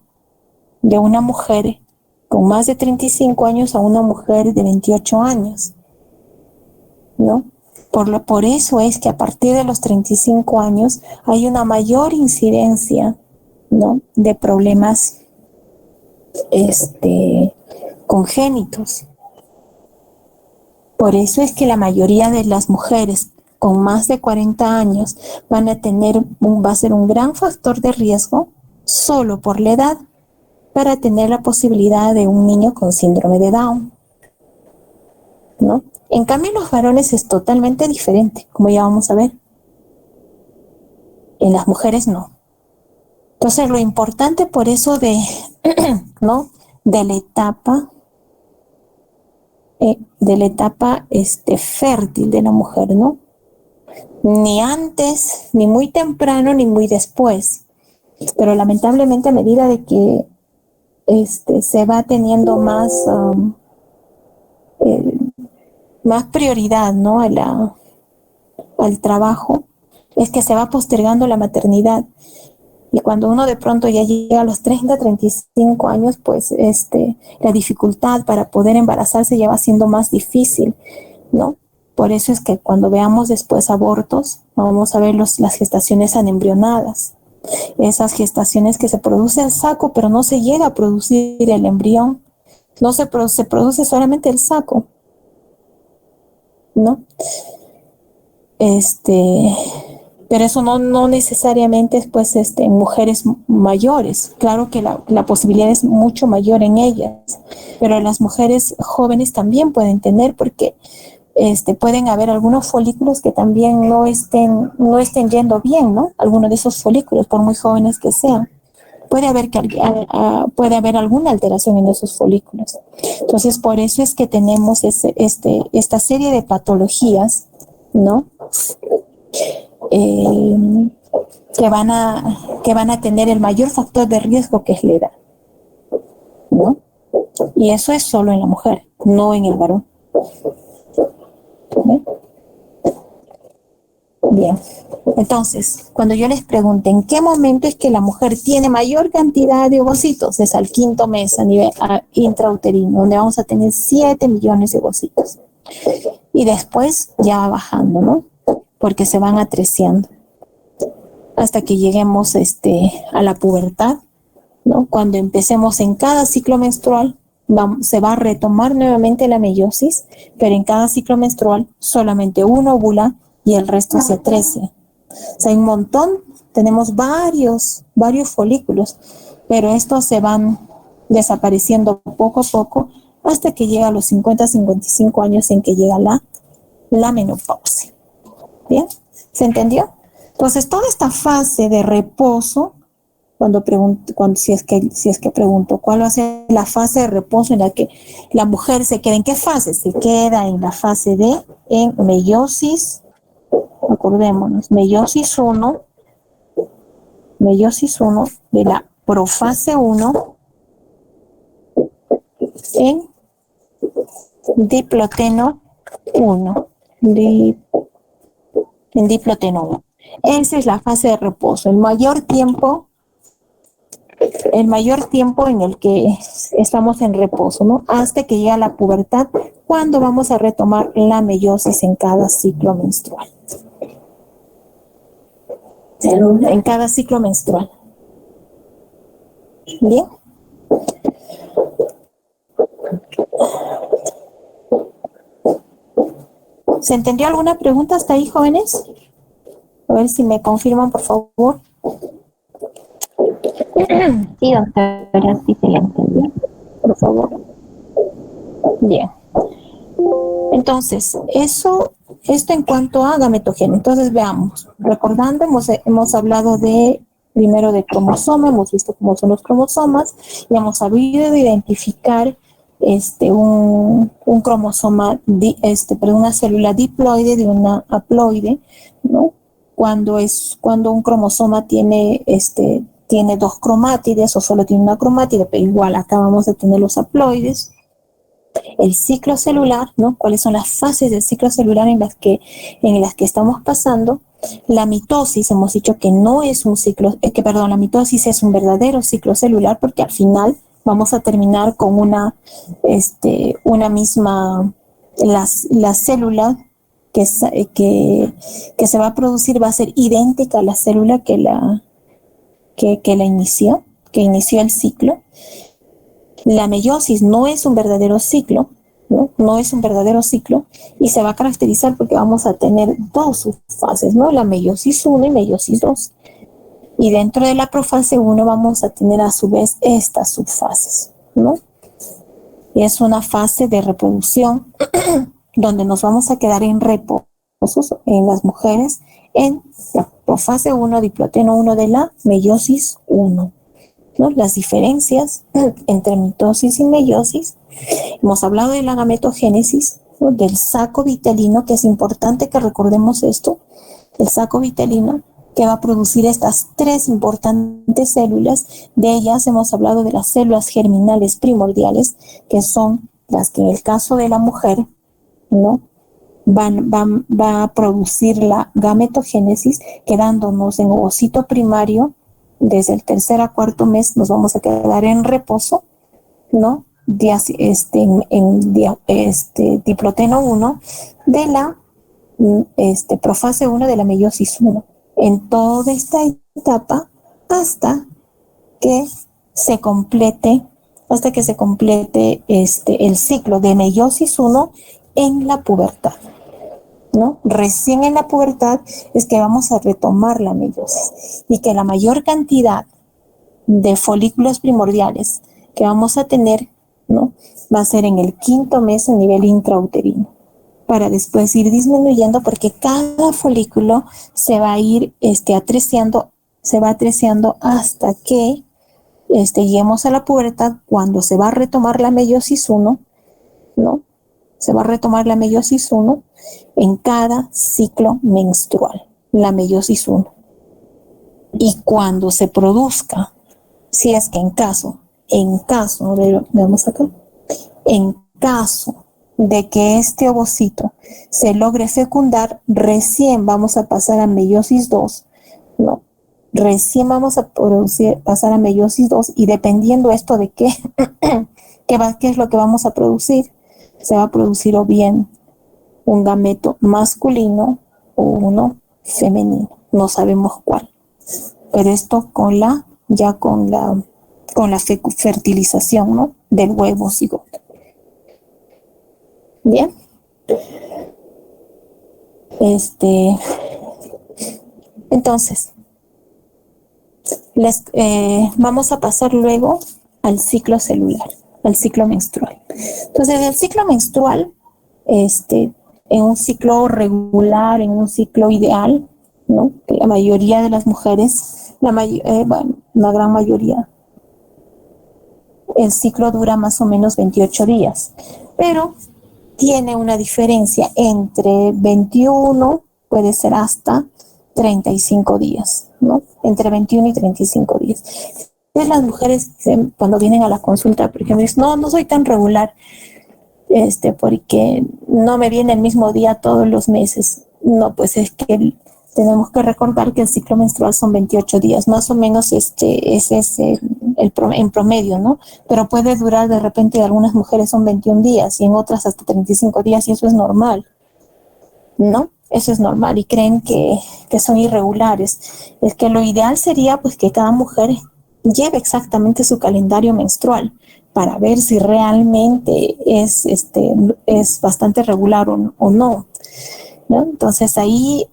de una mujer con más de 35 años a una mujer de 28 años, ¿no? Por eso es que a partir de los 35 años hay una mayor incidencia, ¿no? De problemas congénitos. Por eso es que la mayoría de las mujeres con más de 40 años va a ser un gran factor de riesgo solo por la edad para tener la posibilidad de un niño con síndrome de Down, ¿no? En cambio, en los varones es totalmente diferente, como ya vamos a ver, En las mujeres no. Entonces, lo importante por eso ¿no? De la etapa fértil de la mujer, ¿no? Ni antes, ni muy temprano, ni muy después. Pero lamentablemente a medida de que se va teniendo más prioridad, ¿no? al trabajo, es que se va postergando la maternidad. Y cuando uno de pronto ya llega a los 30, 35 años, pues la dificultad para poder embarazarse ya va siendo más difícil, ¿no? Por eso es que cuando veamos después abortos, vamos a ver las gestaciones anembrionadas. Esas gestaciones que se produce el saco, pero no se llega a producir el embrión. No se produce solamente el saco, ¿no? Pero eso no necesariamente es pues en mujeres mayores. Claro que la posibilidad es mucho mayor en ellas, pero las mujeres jóvenes también pueden tener, porque pueden haber algunos folículos que también no estén yendo bien, ¿no? Algunos de esos folículos, por muy jóvenes que sean. Puede haber alguna alteración en esos folículos. Entonces, por eso es que tenemos esta serie de patologías, ¿no? Que van a tener el mayor factor de riesgo, que es la edad, ¿no? Y eso es solo en la mujer, no en el varón. ¿Sí? Bien, entonces, cuando yo les pregunte en qué momento es que la mujer tiene mayor cantidad de ovocitos, es al 5º mes a nivel intrauterino, donde vamos a tener 7 millones de ovocitos. Y después ya va bajando, ¿no? Porque se van atreciando hasta que lleguemos a la pubertad, ¿no? Cuando empecemos en cada ciclo menstrual, se va a retomar nuevamente la meiosis, pero en cada ciclo menstrual solamente uno ovula y el resto se atrecia. O sea, hay un montón, tenemos varios folículos, pero estos se van desapareciendo poco a poco hasta que llega a los 50, 55 años, en que llega la menopausia. ¿Bien? ¿Se entendió? Entonces, toda esta fase de reposo, si es que pregunto, ¿cuál va a ser la fase de reposo en la que la mujer se queda? ¿En qué fase? Se queda en la fase en meiosis, acordémonos, meiosis 1, de la profase 1, en diploteno 1, en diploteno 1. Esa es la fase de reposo, el mayor tiempo en el que estamos en reposo, ¿no? Hasta que llega la pubertad, cuando vamos a retomar la meiosis en cada ciclo menstrual. En cada ciclo menstrual. Bien. ¿Se entendió alguna pregunta hasta ahí, jóvenes? A ver si me confirman, por favor. Sí, doctora, sí se la entendió. Por favor. Bien. Entonces, esto en cuanto a gametogenia. Entonces, veamos. Recordando, hemos hablado primero de cromosoma, hemos visto cómo son los cromosomas, y hemos sabido identificar un cromosoma, una célula diploide de una haploide, ¿no? Cuando un cromosoma tiene 2 cromátides o solo tiene una cromátide, pero igual acá vamos a tener los haploides. El ciclo celular, ¿no? ¿Cuáles son las fases del ciclo celular en las que estamos pasando? La mitosis, hemos dicho que no es un ciclo, la mitosis es un verdadero ciclo celular, porque al final vamos a terminar con una misma, la célula que se va a producir va a ser idéntica a la célula que inició el ciclo. La meiosis no es un verdadero ciclo, ¿no? No es un verdadero ciclo, y se va a caracterizar porque vamos a tener 2 subfases, ¿no? La meiosis 1 y meiosis 2. Y dentro de la profase 1 vamos a tener a su vez estas subfases, ¿no? Y es una fase de reproducción donde nos vamos a quedar en reposo en las mujeres en la profase 1, diploteno 1 de la meiosis 1. ¿No? Las diferencias entre mitosis y meiosis. Hemos hablado de la gametogénesis, ¿no? Del saco vitelino, que es importante que recordemos esto, el saco vitelino que va a producir estas tres importantes células. De ellas hemos hablado de las células germinales primordiales, que son las que en el caso de la mujer, ¿no? va a producir la gametogénesis, quedándonos en ovocito primario. Desde el tercer a cuarto mes nos vamos a quedar en reposo, ¿no? Diploteno 1 de la profase 1 de la meiosis 1. En toda esta etapa hasta que se complete el ciclo de meiosis 1 en la pubertad, ¿no? Recién en la pubertad es que vamos a retomar la meiosis y que la mayor cantidad de folículos primordiales que vamos a tener, ¿no? Va a ser en el quinto mes a nivel intrauterino, para después ir disminuyendo, porque cada folículo se va a ir atreciando hasta que lleguemos a la pubertad, cuando se va a retomar la meiosis 1, ¿no? Se va a retomar la meiosis 1 en cada ciclo menstrual, la meiosis 1. Y cuando se produzca, si es que en caso de que este ovocito se logre fecundar, recién vamos a pasar a meiosis 2, ¿no? Recién vamos a pasar a meiosis 2, y dependiendo esto de qué es lo que vamos a producir, se va a producir o bien un gameto masculino o uno femenino, no sabemos cuál, pero esto con la fertilización, ¿no? Del huevo cigoto. Bien, entonces vamos a pasar luego al ciclo celular, al ciclo menstrual. Entonces, el ciclo menstrual, en un ciclo regular, en un ciclo ideal, ¿no? Que la mayoría de las mujeres, una gran mayoría, el ciclo dura más o menos 28 días, pero tiene una diferencia entre 21, puede ser hasta 35 días, ¿no? Entre 21 y 35 días. Entonces las mujeres cuando vienen a la consulta, por ejemplo, dicen, no soy tan regular, porque no me viene el mismo día todos los meses. No, pues es que tenemos que recordar que el ciclo menstrual son 28 días, más o menos ese es en promedio, ¿no? Pero puede durar, de repente, algunas mujeres son 21 días y en otras hasta 35 días, y eso es normal, ¿no? Eso es normal, y creen que son irregulares. Es que lo ideal sería pues que cada mujer lleve exactamente su calendario menstrual para ver si realmente es bastante regular o no, ¿no? Entonces ahí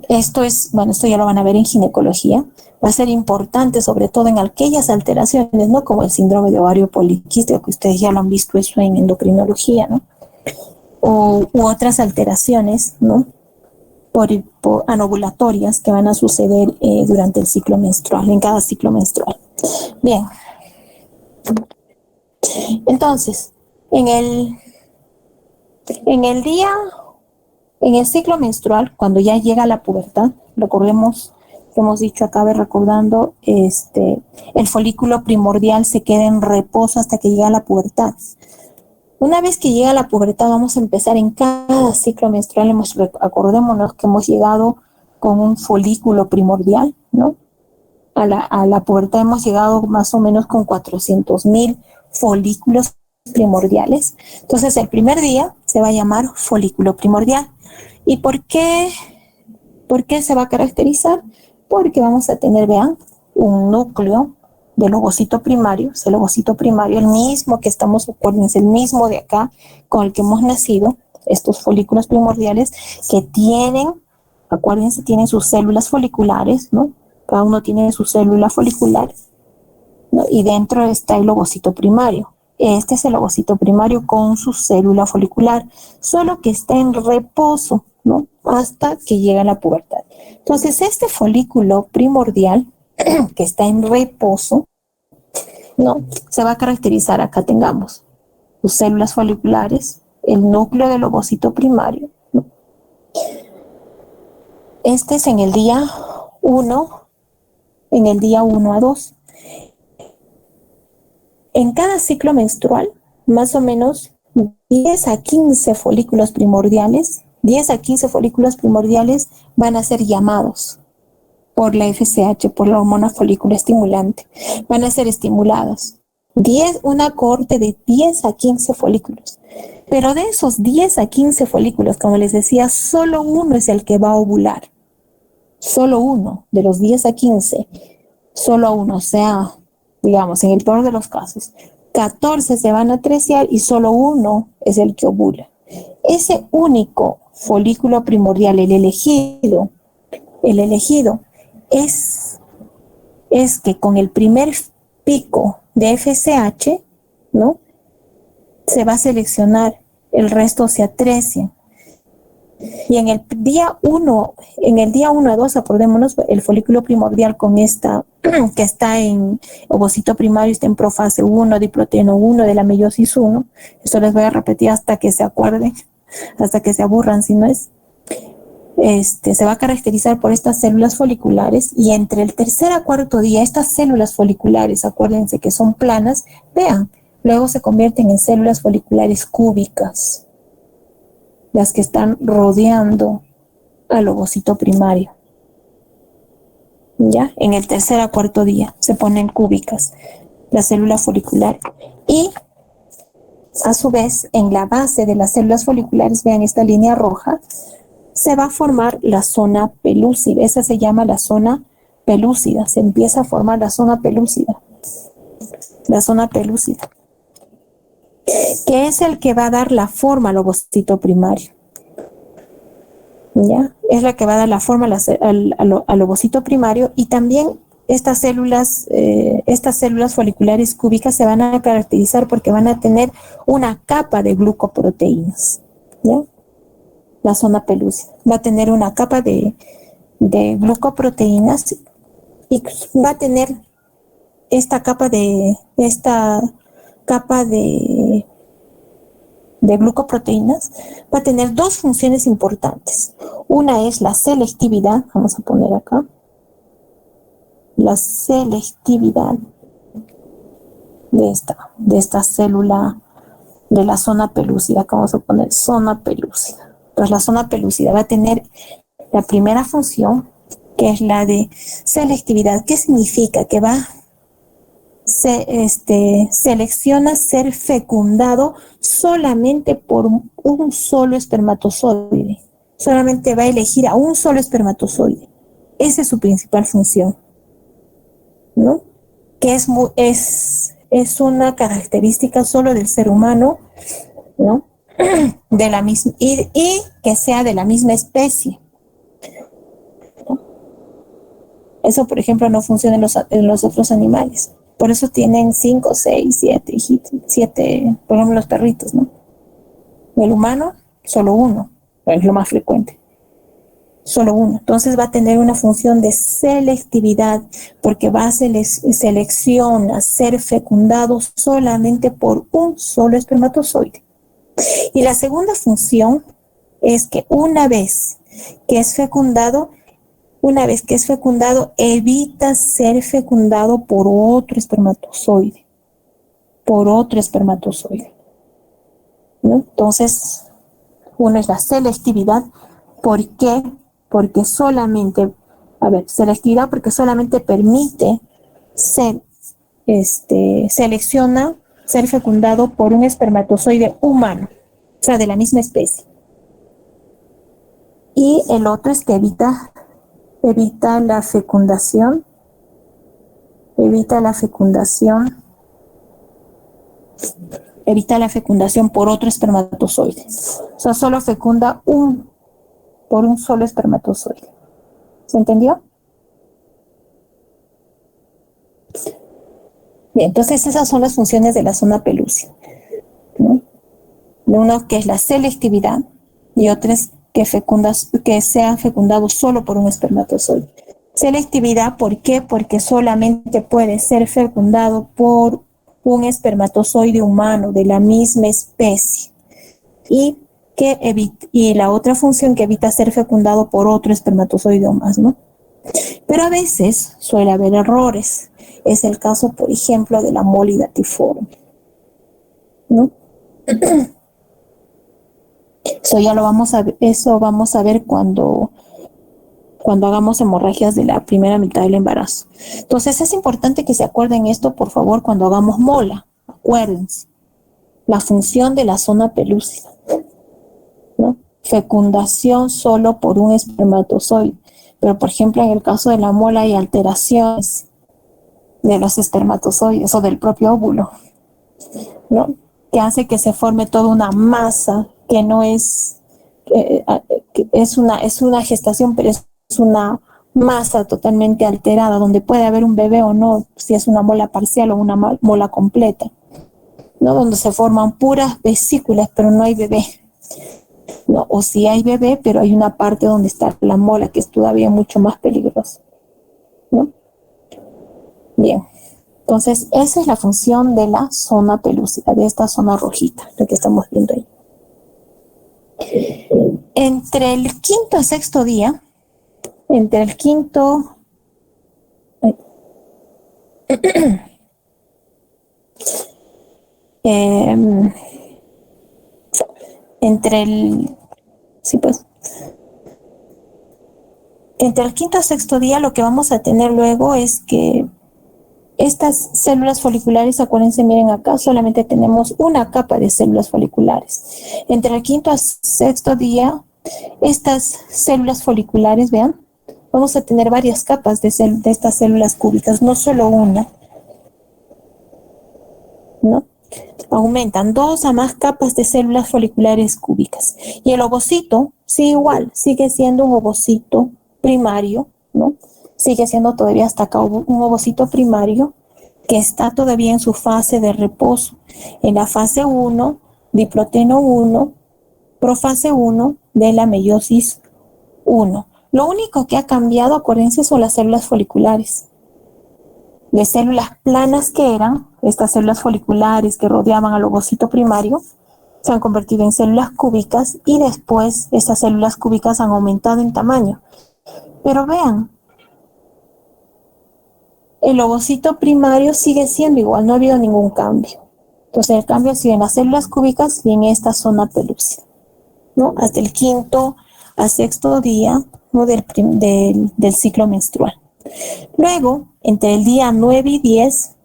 esto ya lo van a ver en ginecología. Va a ser importante, sobre todo en aquellas alteraciones, ¿no? Como el síndrome de ovario poliquístico, que ustedes ya lo han visto eso en endocrinología, ¿no? U otras alteraciones, ¿no? Por anovulatorias que van a suceder durante el ciclo menstrual, en cada ciclo menstrual. Bien. Entonces, en el ciclo menstrual, cuando ya llega la pubertad, recordemos que hemos dicho, acabe recordando, el folículo primordial se queda en reposo hasta que llega la pubertad. Una vez que llega la pubertad, vamos a empezar en cada ciclo menstrual. Acordémonos que hemos llegado con un folículo primordial, ¿no? A la pubertad hemos llegado más o menos con 400,000 folículos primordiales. Entonces, el primer día se va a llamar folículo primordial. ¿Y por qué se va a caracterizar? Porque vamos a tener, vean, un núcleo del ovocito primario, es el ovocito primario, el mismo que acuérdense, el mismo de acá con el que hemos nacido, estos folículos primordiales que tienen sus células foliculares, ¿no? Cada uno tiene su célula folicular, ¿no? Y dentro está el ovocito primario. Este es el ovocito primario con su célula folicular, solo que está en reposo, ¿no? Hasta que llega la pubertad. Entonces, este folículo primordial que está en reposo, ¿no? Se va a caracterizar, acá tengamos sus células foliculares, el núcleo del ovocito primario, ¿no? Este es en el día 1, en el día 1 a 2. En cada ciclo menstrual, más o menos 10 a 15 folículos primordiales, 10 a 15 folículos primordiales van a ser llamados por la FSH, por la hormona folículo estimulante. Van a ser estimulados. Una cohorte de 10 a 15 folículos. Pero de esos 10 a 15 folículos, como les decía, solo uno es el que va a ovular. Solo uno, de los 10 a 15, solo uno, o sea, digamos, en el peor de los casos, 14 se van a trecear y solo uno es el que ovula. Ese único folículo primordial, el elegido, es que con el primer pico de FSH, ¿no? Se va a seleccionar, el resto se atrecian. Y en el día 1 a 2, acordémonos, el folículo primordial con esta, que está en ovocito primario, está en profase 1, diproteína 1 de la meiosis 1. Esto les voy a repetir hasta que se acuerden, hasta que se aburran, si no es. Se va a caracterizar por estas células foliculares y entre el tercer a cuarto día, estas células foliculares, acuérdense que son planas, vean, luego se convierten en células foliculares cúbicas, las que están rodeando al ovocito primario. ¿Ya? En el tercer a cuarto día se ponen cúbicas la célula folicular. Y a su vez, en la base de las células foliculares, vean esta línea roja, se va a formar la zona pelúcida. Esa se llama la zona pelúcida. Se empieza a formar la zona pelúcida. La zona pelúcida, que es el que va a dar la forma al ovocito primario. ¿Ya? Es la que va a dar la forma al ovocito primario, y también estas células foliculares cúbicas se van a caracterizar porque van a tener una capa de glucoproteínas. ¿Ya? La zona pelúcida va a tener una capa de glucoproteínas y va a tener esta capa de glucoproteínas, va a tener dos funciones importantes. Una es la selectividad, vamos a poner acá, la selectividad de esta célula de la zona pelúcida. Acá vamos a poner zona pelúcida. Entonces la zona pelúcida va a tener la primera función, que es la de selectividad. ¿Qué significa? Que selecciona ser fecundado solamente por un solo espermatozoide. Solamente va a elegir a un solo espermatozoide. Esa es su principal función, ¿no? Que es una característica solo del ser humano, ¿no? De la misma, y que sea de la misma especie. Eso, por ejemplo, no funciona en los otros animales. Por eso tienen 5, 6, 7, por ejemplo, los perritos, ¿no? El humano, solo uno, es lo más frecuente. Solo uno. Entonces va a tener una función de selectividad porque va a selecciona ser fecundado solamente por un solo espermatozoide. Y la segunda función es que una vez que es fecundado, evita ser fecundado por otro espermatozoide. ¿No? Entonces, uno es la selectividad. ¿Por qué? Porque selectividad porque solamente permite selecciona ser fecundado por un espermatozoide humano, o sea, de la misma especie. Y el otro es que evita la fecundación por otro espermatozoide. O sea, solo fecunda por un solo espermatozoide. ¿Se entendió? Bien, entonces esas son las funciones de la zona pelúcida, ¿no? Una que es la selectividad y otra es que sean fecundados solo por un espermatozoide. Selectividad, ¿por qué? Porque solamente puede ser fecundado por un espermatozoide humano de la misma especie. Y la otra función que evita ser fecundado por otro espermatozoide o más, ¿no? Pero a veces suele haber errores. Es el caso, por ejemplo, de la molidatiforme, ¿no? Eso vamos a ver cuando hagamos hemorragias de la primera mitad del embarazo. Entonces es importante que se acuerden esto, por favor, cuando hagamos mola. Acuérdense, la función de la zona pelúcida, ¿no? Fecundación solo por un espermatozoide. Pero, por ejemplo, en el caso de la mola hay alteraciones de los espermatozoides o del propio óvulo, ¿no? Que hace que se forme toda una masa que no es, que es una gestación, pero es una masa totalmente alterada, donde puede haber un bebé o no, si es una mola parcial o una mola completa, ¿no? Donde se forman puras vesículas, pero no hay bebé, ¿no? O si hay bebé, pero hay una parte donde está la mola, que es todavía mucho más peligrosa, ¿no? Bien. Entonces, esa es la función de la zona pelúcida, de esta zona rojita, la que estamos viendo ahí. Entre el quinto y sexto día, entre el quinto... entre el... Sí, pues. Entre el quinto y sexto día lo que vamos a tener luego es que estas células foliculares, acuérdense, miren acá, solamente tenemos una capa de células foliculares. Entre el quinto a sexto día, estas células foliculares, vean, vamos a tener varias capas de estas células cúbicas, no solo una, ¿no? Aumentan 2 a más capas de células foliculares cúbicas. Y el ovocito, sí, igual, sigue siendo un ovocito primario, ¿no? Sigue siendo todavía hasta acá un ovocito primario que está todavía en su fase de reposo. En la fase 1, diproteno 1, profase 1 de la meiosis 1. Lo único que ha cambiado, acuérdense, son las células foliculares. De células planas que eran, estas células foliculares que rodeaban al ovocito primario, se han convertido en células cúbicas y después estas células cúbicas han aumentado en tamaño. Pero vean, el ovocito primario sigue siendo igual, no ha habido ningún cambio. Entonces el cambio ha sido en las células cúbicas y en esta zona pelúcida, ¿no? Hasta el quinto a sexto día, ¿no? del ciclo menstrual. Luego, entre el día 9 y 10,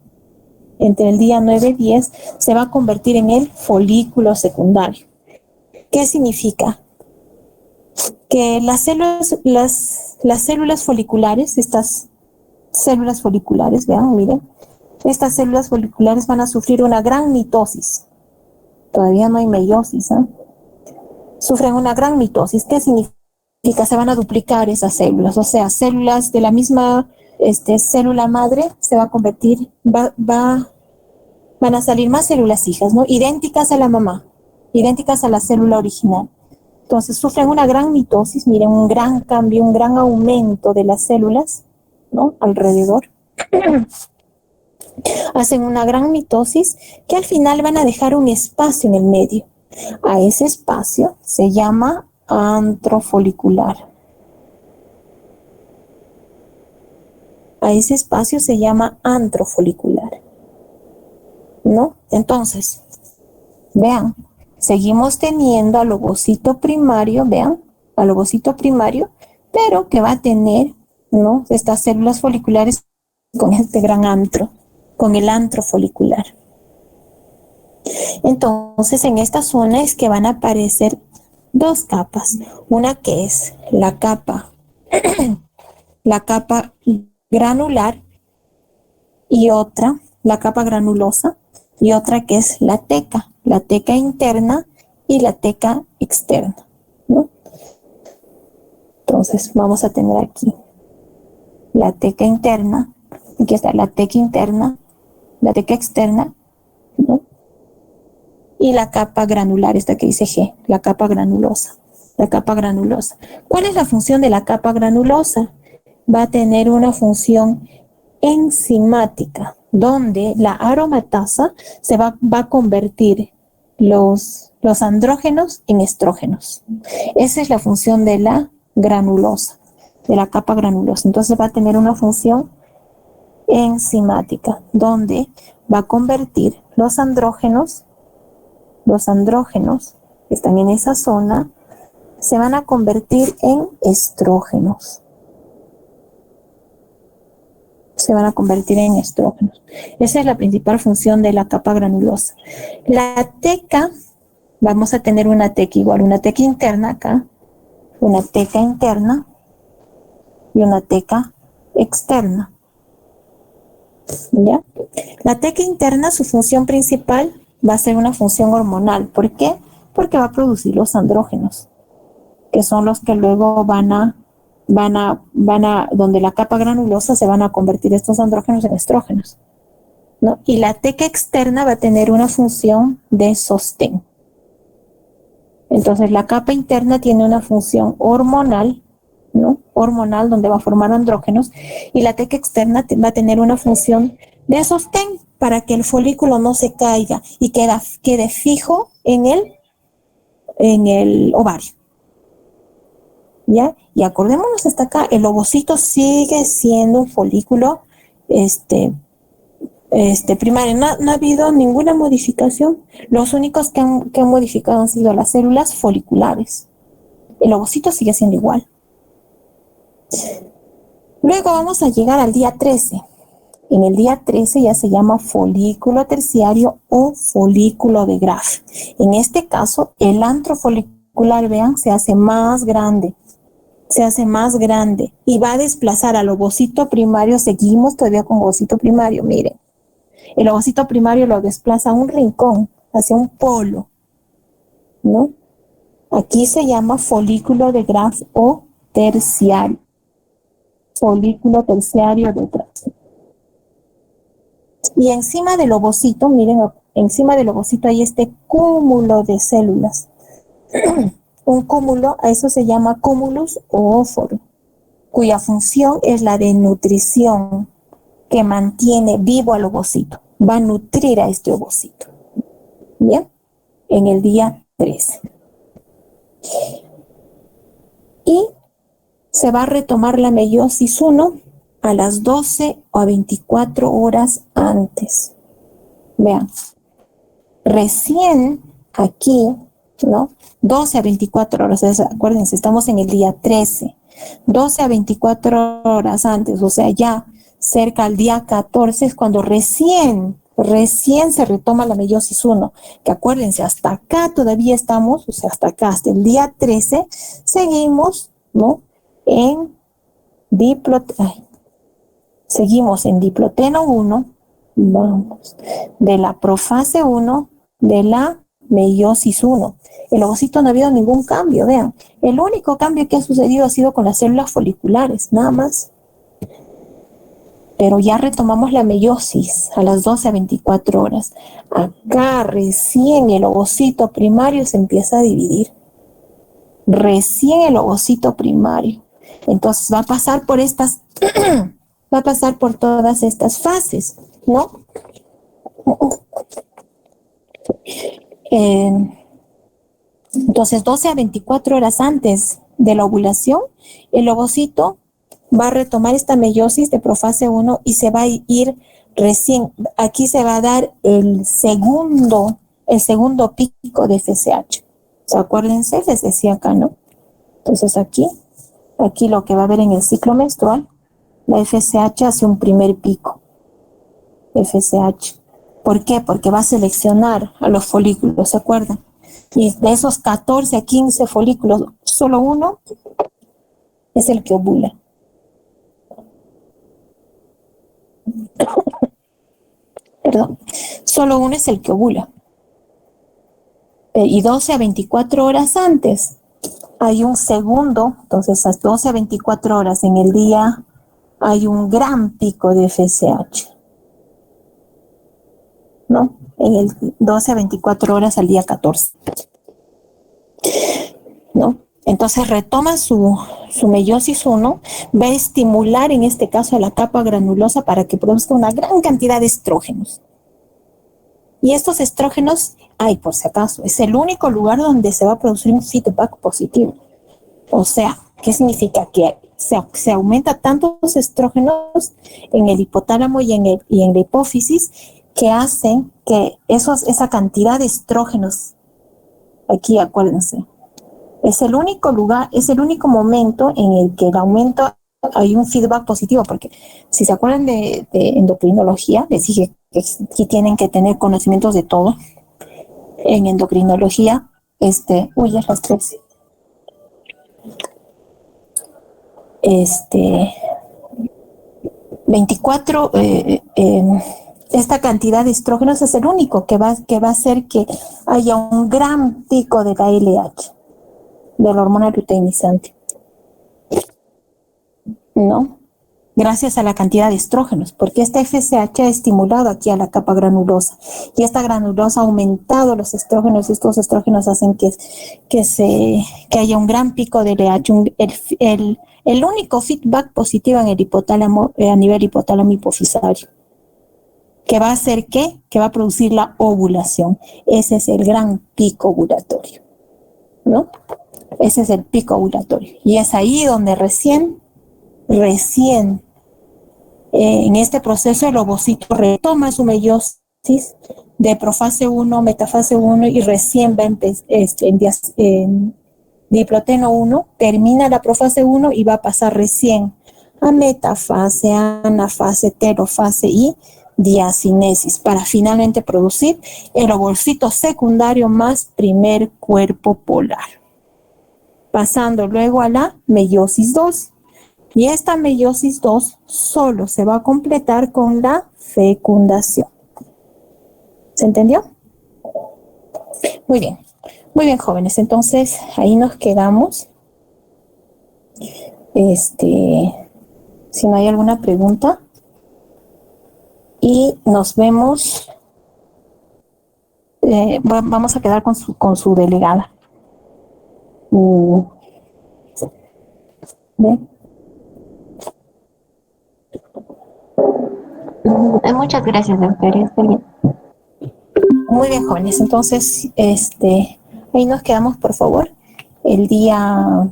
se va a convertir en el folículo secundario. ¿Qué significa? Que las células foliculares, estas células foliculares, vean, miren, estas células foliculares van a sufrir una gran mitosis. Todavía no hay meiosis, ¿eh? Sufren una gran mitosis. ¿Qué significa? Se van a duplicar esas células, o sea, células de la misma célula madre se va a convertir, van a salir más células hijas, ¿no? Idénticas a la mamá, idénticas a la célula original. Entonces sufren una gran mitosis, miren, un gran cambio, un gran aumento de las células, ¿no? Alrededor. Hacen una gran mitosis que al final van a dejar un espacio en el medio. A ese espacio se llama antrofolicular. A ese espacio se llama antrofolicular, ¿no? Entonces, vean, seguimos teniendo al ovocito primario, vean, al ovocito primario, pero que va a tener, ¿no? Estas células foliculares con este gran antro, con el antro folicular. Entonces, en esta zona es que van a aparecer dos capas, una que es la capa granular y otra, la capa granulosa, y otra que es la teca interna y la teca externa, ¿no? Entonces vamos a tener aquí la teca interna, aquí está la teca interna la teca externa, ¿no? Y la capa granular, esta que dice G, la capa granulosa. La capa granulosa. ¿Cuál es la función de la capa granulosa? Va a tener una función enzimática, donde la aromatasa va a convertir los andrógenos en estrógenos. Esa es la función de la granulosa, de la capa granulosa. Entonces va a tener una función enzimática, donde va a convertir los andrógenos que están en esa zona, se van a convertir en estrógenos. Se van a convertir en estrógenos. Esa es la principal función de la capa granulosa. La teca, vamos a tener una teca igual, una teca interna acá, una teca interna y una teca externa. ¿Ya? La teca interna, su función principal va a ser una función hormonal. ¿Por qué? Porque va a producir los andrógenos, que son los que luego van a, donde la capa granulosa se van a convertir estos andrógenos en estrógenos, ¿no? Y la teca externa va a tener una función de sostén. Entonces la capa interna tiene una función hormonal, ¿no? Hormonal, donde va a formar andrógenos, y la teca externa va a tener una función de sostén para que el folículo no se caiga y quede fijo en el ovario. ¿Ya? Y acordémonos hasta acá, el ovocito sigue siendo un folículo primario. No ha habido ninguna modificación. Los únicos que han modificado han sido las células foliculares. El ovocito sigue siendo igual. Luego vamos a llegar al día 13. En el día 13 ya se llama folículo terciario o folículo de Graf. En este caso, el antro folicular, vean, se hace más grande. Se hace más grande y va a desplazar al ovocito primario. Seguimos todavía con ovocito primario, miren. El ovocito primario lo desplaza a un rincón, hacia un polo, ¿no? Aquí se llama folículo de Graf o terciario. Folículo terciario de Graf. Y encima del ovocito, miren, encima del ovocito hay este cúmulo de células. Un cúmulo, a eso se llama cúmulus o óforo, cuya función es la de nutrición, que mantiene vivo al ovocito. Va a nutrir a este ovocito. ¿Bien? En el día 13. Y se va a retomar la meiosis 1 a las 12 o a 24 horas antes. Vean. Recién aquí, ¿no? 12 a 24 horas, acuérdense, estamos en el día 13. 12 a 24 horas antes, o sea, ya cerca al día 14 es cuando recién se retoma la meiosis 1, que acuérdense, hasta acá todavía estamos, o sea, hasta acá, hasta el día 13, seguimos, ¿no? Seguimos en diploteno 1, vamos, de la profase 1, de la meiosis 1. El ovocito no ha habido ningún cambio, vean. El único cambio que ha sucedido ha sido con las células foliculares, nada más. Pero ya retomamos la meiosis a las 12 a 24 horas. Acá recién el ovocito primario se empieza a dividir. Recién el ovocito primario. Entonces va a pasar por va a pasar por todas estas fases, ¿no? Entonces, 12 a 24 horas antes de la ovulación, el ovocito va a retomar esta meiosis de profase 1 y se va a ir recién, aquí se va a dar el segundo pico de FSH. O sea, acuérdense, les decía acá, ¿no? Entonces aquí lo que va a haber en el ciclo menstrual, la FSH hace un primer pico. FSH. ¿Por qué? Porque va a seleccionar a los folículos, ¿se acuerdan? Y de esos 14 a 15 folículos, solo uno es el que ovula. Perdón. Solo uno es el que ovula. Y 12 a 24 horas antes hay un segundo, entonces a 12 a 24 horas en el día hay un gran pico de FSH. ¿no? En el 12 a 24 horas al día 14, ¿no? Entonces retoma su meiosis 1, va a estimular en este caso a la capa granulosa para que produzca una gran cantidad de estrógenos. Y estos estrógenos, por si acaso, es el único lugar donde se va a producir un feedback positivo. O sea, ¿qué significa? Que se aumenta tantos estrógenos en el hipotálamo y en la hipófisis que hacen que esa cantidad de estrógenos, aquí acuérdense, es el único lugar, es el único momento en el que el aumento hay un feedback positivo, porque si se acuerdan de endocrinología, les dije que tienen que tener conocimientos de todo. En endocrinología, es las 13. Este 24, esta cantidad de estrógenos es el único que va a hacer que haya un gran pico de la LH, de la hormona luteinizante, ¿no? Gracias a la cantidad de estrógenos, porque esta FSH ha estimulado aquí a la capa granulosa, y esta granulosa ha aumentado los estrógenos, y estos estrógenos hacen que haya un gran pico de LH, el único feedback positivo en el hipotálamo, a nivel hipotálamo hipofisario, que va a hacer que va a producir la ovulación. Ese es el gran pico ovulatorio, ¿no? Ese es el pico ovulatorio, y es ahí donde recién en este proceso el ovocito retoma su meiosis de profase 1, metafase 1, y recién va a empezar en diploteno 1, termina la profase 1 y va a pasar recién a metafase, anafase, telofase y diacinesis, para finalmente producir el ovocito secundario más primer cuerpo polar, pasando luego a la meiosis 2. Y esta meiosis 2 solo se va a completar con la fecundación. ¿Se entendió? Muy bien, jóvenes. Entonces, ahí nos quedamos. Si no hay alguna pregunta. Y nos vemos. Vamos a quedar con su delegada. ¿Ven? Muchas gracias, doctora. Está bien. Muy bien, jóvenes. Entonces, ahí nos quedamos, por favor. El día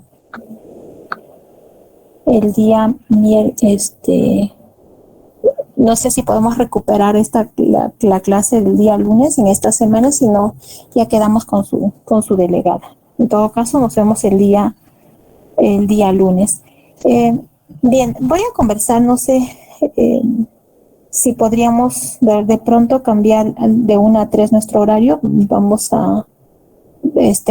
no sé si podemos recuperar la clase del día lunes en esta semana, si no, ya quedamos con su delegada. En todo caso, nos vemos el día lunes. Bien, voy a conversar, no sé si podríamos de pronto cambiar de 1 a 3 nuestro horario. Vamos a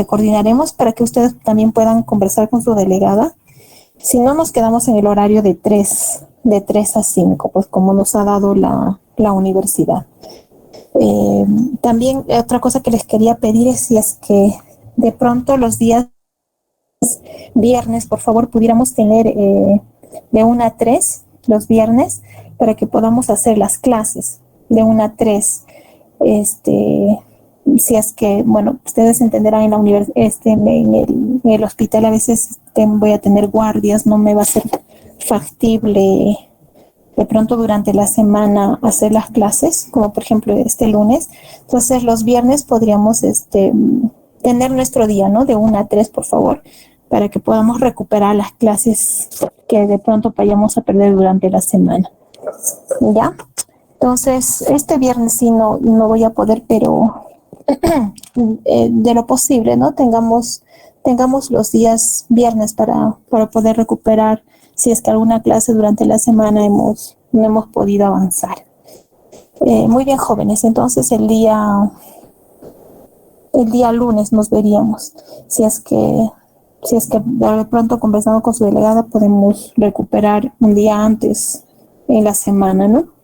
coordinaremos para que ustedes también puedan conversar con su delegada. Si no, nos quedamos en el horario de 3 a 5, pues como nos ha dado la universidad. También otra cosa que les quería pedir es si es que de pronto los días viernes, por favor, pudiéramos tener de 1 a 3 los viernes, para que podamos hacer las clases de 1 a 3. Si es que, bueno, ustedes entenderán, en la en el hospital a veces voy a tener guardias, no me va a ser factible de pronto durante la semana hacer las clases, como por ejemplo este lunes. Entonces los viernes podríamos tener nuestro día, ¿no? De 1 a 3, por favor, para que podamos recuperar las clases que de pronto vayamos a perder durante la semana. ¿Ya? Entonces, este viernes sí no voy a poder, pero de lo posible, ¿no? Tengamos los días viernes para poder recuperar, si es que alguna clase durante la semana no hemos podido avanzar. Muy bien, jóvenes. Entonces, el día lunes nos veríamos. Si es que de pronto, conversando con su delegada, podemos recuperar un día antes en la semana, ¿no?